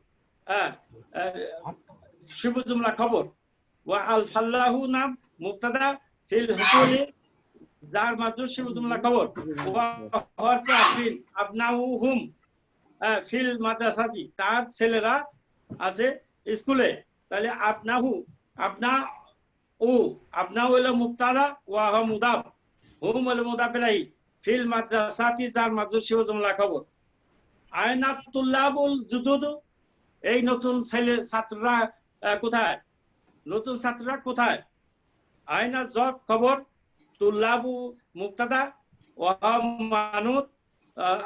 শুভ জুমলা খবর। ওয়া আল ফাল্লাহু নাম মুবতাদা ফিল হুকুলি যার মাজুর শুভ জুমলা খবর। ওয়া হরফে আফিল আবনাউহুম ফিল মাদ্রাসাতি তার ছেলেরা আছে স্কুলে। তাহলে আপনাহু আপনা হলো মুবতাদা ওয়া হুয়া মুদাফ, হুম হলো মুদাফ ইলাইহি ফিল মাদ্রাসাতি যার মাজুর শুভ জুমলা খবর। আয়না তুল্লাবুল জুদুদু এই নতুন ছাত্ররা কোথায়? নতুন ছাত্ররা কোথায়? আইনা জব খবর, তুল্লাবু মুক্তাদা, ওয়া মানুত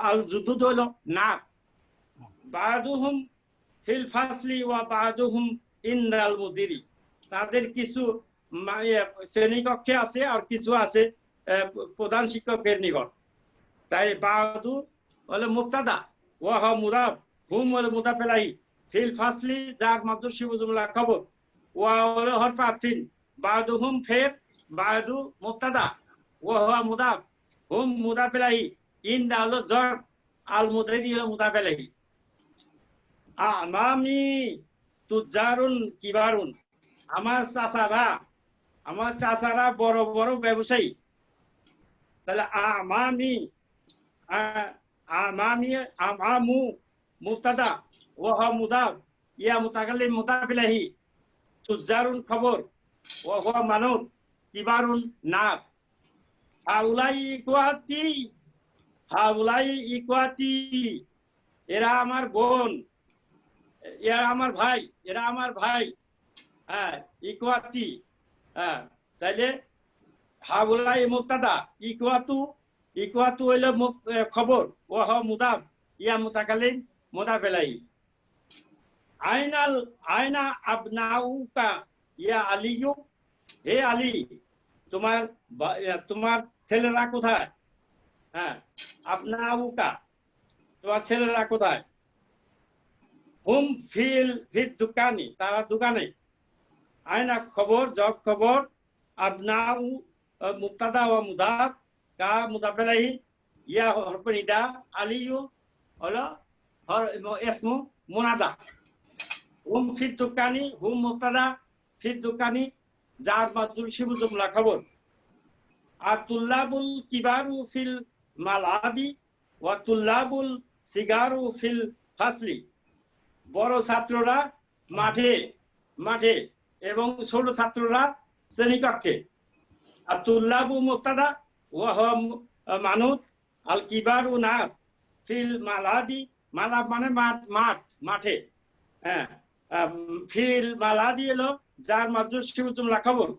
আল জুদুদ হলো নাত, বাদুহুম ফিল ফাসলি ওয়া বাদুহুম ইন্দাল মুদিরি, তাদের কিছু শ্রেণীকক্ষে আছে আর কিছু আছে প্রধান শিক্ষকের নিকট। তাই বাদু হলো মুক্তাদা, ওয়া মুদাফ, হুম হলো মুদাফ ইলাইহি, ফিল ফাসলি যার মাধ্যমে শিবজুমলা খবর, ওয়া হলো হরফ আতফিন, বাদুহুম ফের, বাদু মুক্তাদা, ওয়া মুদাফ, হুম মুদাফ ইলাইহি, ইন্দা হলো জর, আল মুদিরি হলো মুদাফ ইলাইহি। আমামি তুজারুন কিবারুন, আমার চাচারা বড় বড় ব্যবসায়ী। তাহলে আমামু মুবতাদা ওয়া মুদাফ, ইয়া মুতাকাল্লিম মুদাফ ইলাইহি, তুজারুন খবর, ওয়া মানুত, কিবারুন নাত। হাউলাই ইকুয়াতি, এরা আমার বোন, এরা আমার ভাই, হ্যাঁ ইকুয়াতি। হ্যাঁ, তাইলে হাউলাই মুবতাদা, ইকুয়াতু হইল খবর, ওয়া মুদাফ, ইয়া মুতাকাল্লিম মুদাফ ইলাইহি। আইনা আবনাউকা ইয়া আলিয়ু, হে আলী তোমার ছেলেরা কোথায়? হ্যাঁ, আবনাউকা তোমার ছেলেরা কোথায়? হুম ফিল দুকানি, তারা দোকানে। আয়না খবর, জব খবর, আবনাউ মুবতাদা ওয়া মুদাফ, কা মুদাফ ইলাইহি, ইয়া হরফ নিদা, আলিয়ু হলো ইসমু মুনাদা। হুম ফিল দুকানি, হুম মুবতাদা, ফিল দুকানি যার মাজরুর শিবু জুমলা খবর। আর তুল্লাবুল কিবারু ফিল মালাবি ওয়া তুল্লাবুল সিগারু ফিল ফাসলি, বড় ছাত্ররা মাঠে এবং ছোট ছাত্ররা শ্রেণীকক্ষে। আর তুল্লাবু মুবতাদা ওয়া মানুত, আল কিবারু নাত, ফিল মালাবি, মালাব মানে মাঠে। হ্যাঁ, ফিল মালাবি এলো যার মাজরুর শিবু জুমলা খবর,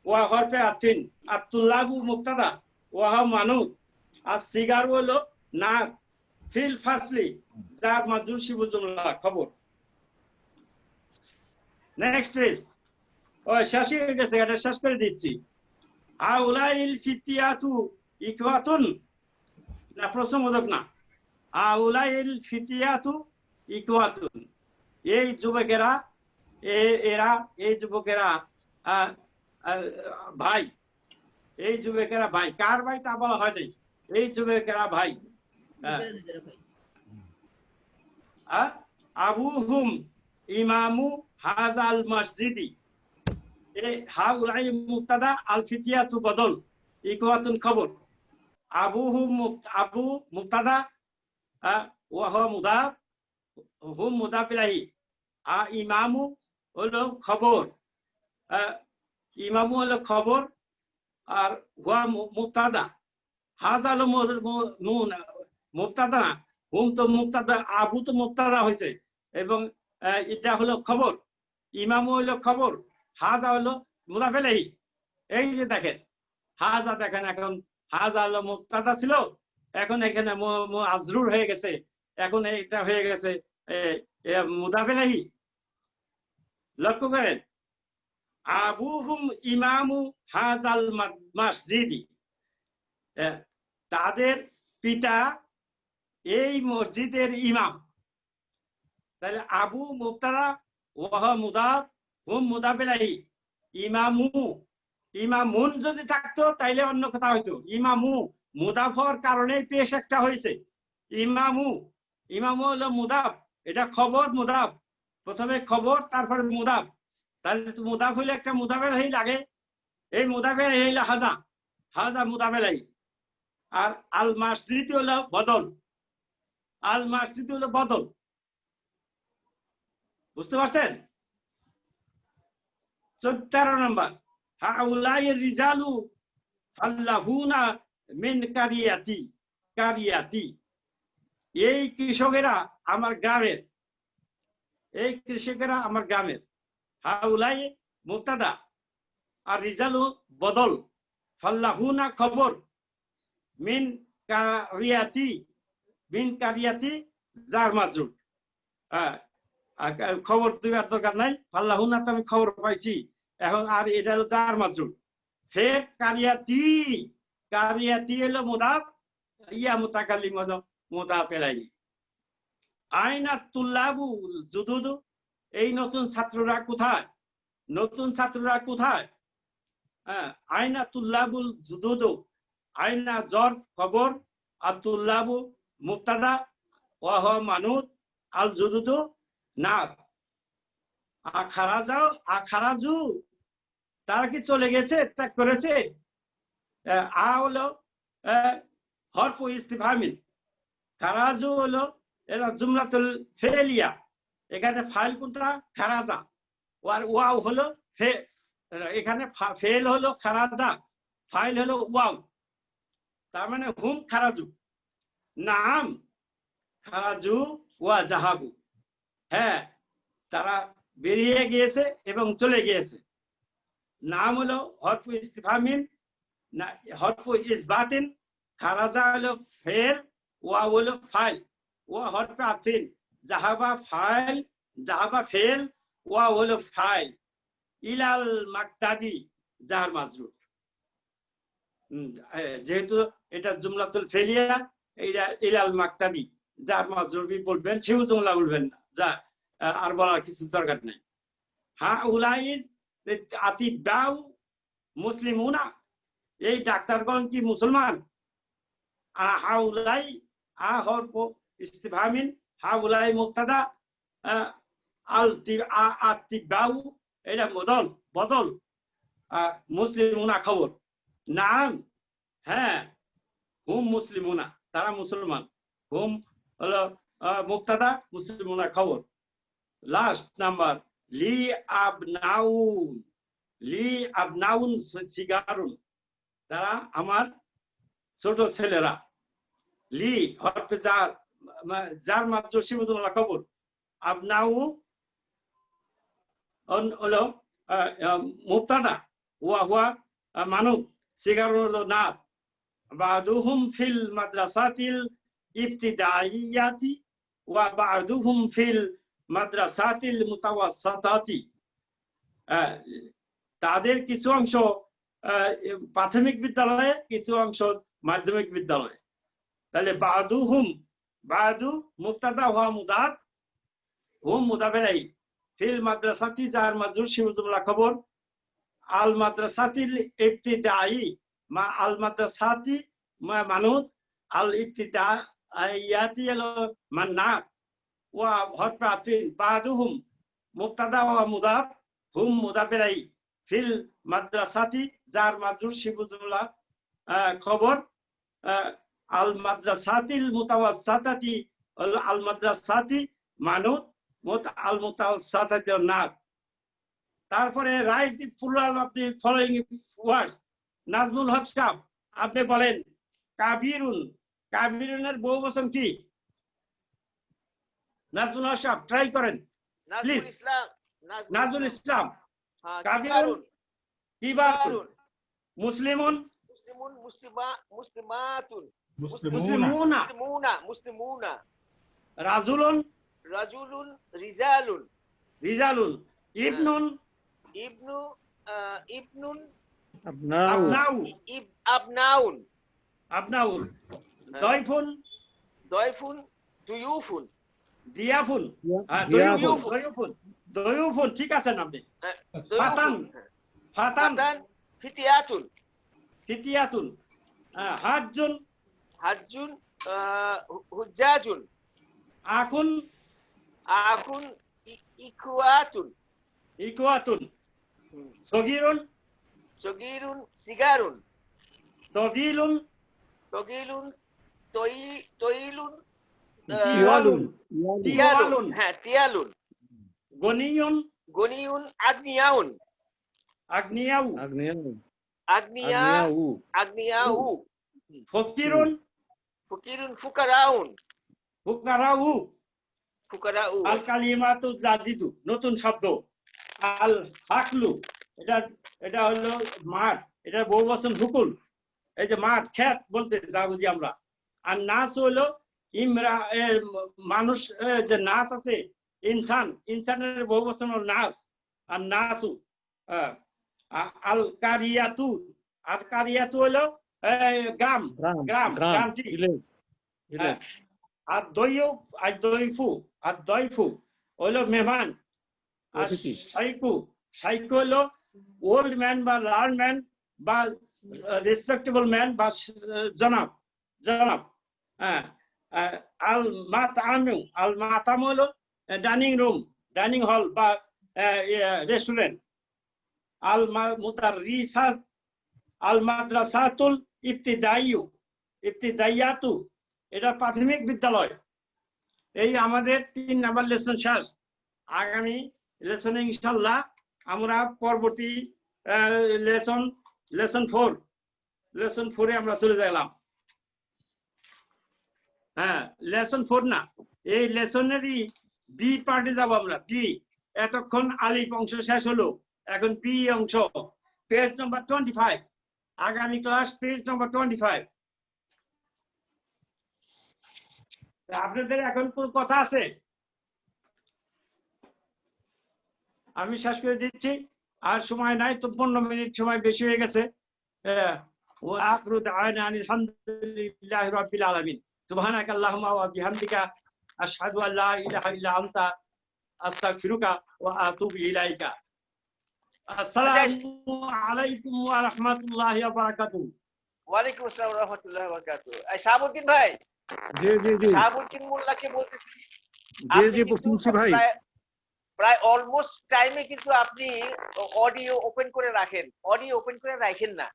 ওয়া হরফে আতফিন, আর তুল্লাবু মুবতাদা ওয়া মানুত, আর সিগারু হলো নাত, ফিল ফাসলি যার মাজরুর শিবু জুমলা খবর। Next page. শেষ হয়ে গেছে, এটা শেষ করে দিচ্ছি। আউলাইল ফিতিয়াতু ইকুয়াতুন, না প্রশ্নবোধক না, আউলাইল ফিতিয়াতু ইকুয়াতুন, এই যুবকেরা ভাই, এই যুবকেরা ভাই। কার ভাই তা বলা হয় নাই, এই যুবকেরা ভাই। আবুহুম ইমামু হাজাল মসজিদি, হাউলাই মুবতাদা, আল ফিতিয়াতু বদল, ইকুয়াতুন খবর। আবু মুবতাদা ওয়া মুদাফ, হুম মুদাফ ইলাইহি, ইমামু হলো খবর, ইমামু হলো খবর, আর হুয়া মুবতাদা, হাজা হলো মুবতাদা, হুম তো মুবতাদা, আবু তো মুবতাদা হয়েছে এবং এটা হলো খবর, ইমামু হলো খবর, হাজা হলো মুদাফ ইলাইহি। এই যে দেখেন হাজা, দেখেন এখন হাজা হলো মুবতাদা ছিল, এখন এখানে আজরুর হয়ে গেছে, এখন এটা হয়ে গেছে মুদাফ ইলাইহি। লক্ষ্য করেন, আবুহুম ইমামু হাজাল মসজিদি, তাদের পিতা এই মসজিদের ইমাম। তাহলে আবু মুবতাদা ওয়া মুদাফ, হুম মুদাফ ইলাইহি, ইমামুন যদি থাকতো তাইলে অন্য কথা হইতো। ইমামু মুদাফ হওয়ার কারণে পেশ একটা হয়েছে, ইমামু হলো মুদাফ, এটা খবর মুদাফ, প্রথমে খবর তারপরে মুদাফ। তাহলে মুদাফ হইলে একটা মুদাফ ইলাইহি লাগে, এই মুদাফ ইলাইহি হইলো হাজা মুদাফ ইলাইহি। আর আল মসজিদ হলো বদল, আল মসজিদ হলো বদল। বুঝতে পারছেন? 13 নম্বর, হাউলাই রিজালু ফাল্লাহুনা মিন কারিয়াতি, এই কৃষকেরা আমার গ্রামের, হাউলাই মুবতাদা, আর রিজালু বদল, ফাল্লাহুনা খবর, মিন কারিয়াতি, মিন কারিয়াতি জার মাজরুর। খবর দেওয়ার দরকার নাই, ফাল্লাহুনা তো আমি খবর পাইছি, এখন আর এটা হলো জার মাজরুর। ফের কারিয়াতি, কারিয়াতি হলো মুদাফ, ইয়া মুতাকাল্লিম হলো মুদাফ ইলাইহি। আইনা তুল্লাবু জুদুদু, এই নতুন ছাত্ররা কোথায়, নতুন ছাত্ররা কোথায়? আইনা তুল্লাবুল জুদুদু, আইনা জর খবর, আর তুল্লাবু মুবতাদা, ওয়াহ মানুদ, আল জুদুদু নাত। আখারাজাও, আখারাজু, তারা কি চলে গেছে, ত্যাগ করেছে? আ হলো হরফু ইস্তিফহামিন, খারাজু হলো এরা জুমলাতুল ফেলিয়া, এখানে ফাইল কোনটা? খারাজা। আর ওয়াও হলো এখানে ফেল হলো খারাজা, ফাইল হলো ওয়াও, তার মানে হুম খারাজু। নাম খারাজু ওয়া জাহাবু, হ্যাঁ তারা বেরিয়ে গিয়েছে এবং চলে গিয়েছে। নাম হলো হরফু ইস্তিফহামিন, হরফু ইসবাতিন, খারাজা হলো ফেল, ওয়া হলো ফাইল, ওয়া হরফে আতিন, জাহাবা ফাইল, জাহাবা ফেল, ওয়া হলো ফাইল, ইলাল মাকতাবি জার মাজরুর। যেহেতু এটা জুমলাতুল ফেলিয়া, এটা ইলাল মাকতাবি জার মাজরুর বলবেন, সেও জুমলা বলবেন না, যা আর বলার কিছু দরকার নেই। হা উলাইর আতিবাউ মুসলিমুনা, এই ডাক্তারগণ কি মুসলমান? হা উলাই, আ হরফ ইস্তিফহামিন, হা উলাই মুবতাদা, আতিবাউ এটা বদল, বদল, মুসলিমুনা খবর। নাম, হ্যাঁ হুম মুসলিমুনা, তারা মুসলমান, হুম হলো মুবতাদা, মুসলিমুনা খবর। লাস্ট নাম্বার, লি আবনাউন, লি আবনাউন সিগারুন, তারা আমার ছোট ছেলেরা। লি হরফে জার, জার মাত্র সিবতুল্লাহ খবর, আবনাউ হলো মুবতাদা, ওয়া হুয়া মানু, সিগারুন হলো নাত। বাদুহুম ফিল মাদ্রাসাতিল ইবতিদাইয়াতি ওয়া বাদুহুম ফিল মাদ্রাসাতিল মুতাওয়াসসাতাতি, তাদের কিছু অংশ প্রাথমিক বিদ্যালয়ে, কিছু অংশ মাধ্যমিক বিদ্যালয়ে। তাহলে বাদুহুম, বাদু মুবতাদা ওয়া মুদাফ, হুম মুদাফ ইলাইহি, ফিল মাদ্রাসাতি জার মাজরুর সিবতুল্লাহ খবর, আল মাদ্রাসাতিল ইবতিদাই মা আল মাদ্রাসাতি মানুদ, আল ইবতিদাইয়াতি মান্নাত, ওয়া হরফে আতিন, বাদুহুম মুবতাদা ওয়া মুদাফ, হুম মুদাফ ইলাইহি, ফিল মাদ্রাসাতি জার মাজরুর সিবতুল্লাহ খবর, আল মাদ্রাসাতিল মুতাওয়াসসাতাতি, আল মাদ্রাসাতি মানুদ, আল মুতাওয়াসসাতাতি নাত। তারপরে write the plural of the following words. Nazmul Haque সাহেব, আপনি বলেন কাবিরুন, কাবিরুনের বহুবচন কি? নাজমুল হক সাহেব ট্রাই করেন প্লিজ। নাজমুল ইসলাম, কাবিরুন, কিবারুন, মুসলিমুন, মুসলিমুন, মুসলিমাতুন, মুসলিমুনা, মুসলিমুনা, রাজুলুন, রাজুলুন, রিজালুন, রিজালুন, ইবনুন, ইবনু, ইবনুন, আবনাউ, আবনাউন, আবনাউন, দয়ফুন, দয়ফুন, দুয়ুফুন, দিয়াফুন, দয়ুফুন, দয়ুফুন, ঠিক আছে আপনি। ফাতান, ফাতান, ফিতিয়াতুন, ফিতিয়াতুন, হাজ্জুন, হাজ্জুন, হুজ্জাজুন, আকুন, আকুন, ইকুয়াতুন, ইকুয়াতুন, সগীরুন, সগীরুন, সিগারুন, তজিলুন, তগিলুন, তইলুন, তিওয়ালুন, তিওয়ালুন, হ্যাঁ তিয়ালুন, গনিয়ুন, গনিয়ুন, আগ্নিয়াউন, আগ্নিয়াউ, আগ্নিয়াউ, ফকিরুন, ফকিরুন, ফুকারাউন, ফুকারাউ, ফুকারাউ, আল কালিমাতু জাদিদু, নতুন শব্দ। আল হাকলু, এটা এটা হলো মাঠ, এটা বহু বচন হুকুল, এই যে মাঠ ক্ষেত বলতে যা বুঝি আমরা। আর নাস হলো ইমরা মানুষ, যে নাস আছে ইনসান, ইনসানের বহু বচন হলো নাস। আর নাসু আল কারিয়াতু, আর কারিয়াতু হলো গ্রাম, গ্রাম, গ্রামটি। আর দইফু হলো মেহমান। আর সাইকু, সাইকু হলো ওল্ড ম্যান বা লার্ন ম্যান বা রেসপেক্টেবল ম্যান বা জনাব, জনাব। হ্যাঁ, আল মাতামু, আল মাতামু হলো ডাইনিং রুম, ডাইনিং হল বা রেস্টুরেন্ট। আল মুদাররিসাত, আল মাদ্রাসাতুল ইবতিদাইয়ু, ইবতিদাইয়াতু এটা প্রাথমিক বিদ্যালয়। এই আমাদের 3 নাম্বার লেসন শেষ। আগামী লেসনে ইনশাআল্লাহ আমরা পরবর্তী লেসন 4 আমরা চলে গেলাম। হ্যাঁ, লেসন 4 না, এই লেসনেরই বি পার্টে যাব আমরা। বি, এতক্ষণ আলিফ অংশ শেষ হলো, এখন বি অংশ, পেজ নাম্বার 25। আগামী ক্লাস পেজ নাম্বার 25। আপনাদের এখন কোন কথা আছে? আমি শেষ করে দিচ্ছি, আর সময় নাই তো, 15 মিনিট সময় বেশি হয়ে গেছে। ওয়া আখিরু দাওয়ানা আলহামদুলিল্লাহি রাব্বিল আলামিন। সুবহানাকা আল্লাহুম্মা ওয়া বিহামদিকা আশহাদু আল লা ইলাহা ইল্লা আনতা আস্তাগফিরুকা ওয়া আতুবু ইলাইকা। আসসালামু আলাইকুম ওয়া রাহমাতুল্লাহি ওয়া বারাকাতুহু। ওয়ালাইকুম আসসালাম ওয়া রাহমাতুল্লাহি ওয়া বারাকাতুহু। শাহাবুদ্দিন ভাই, জি জি জি, শাহাবুদ্দিন মোল্লাকে বলতেছি, জি জি শুনছি ভাই। প্রায় অলমোস্ট টাইমে কিন্তু আপনি অডিও ওপেন করে রাখেন, অডিও ওপেন করে রাখেন না।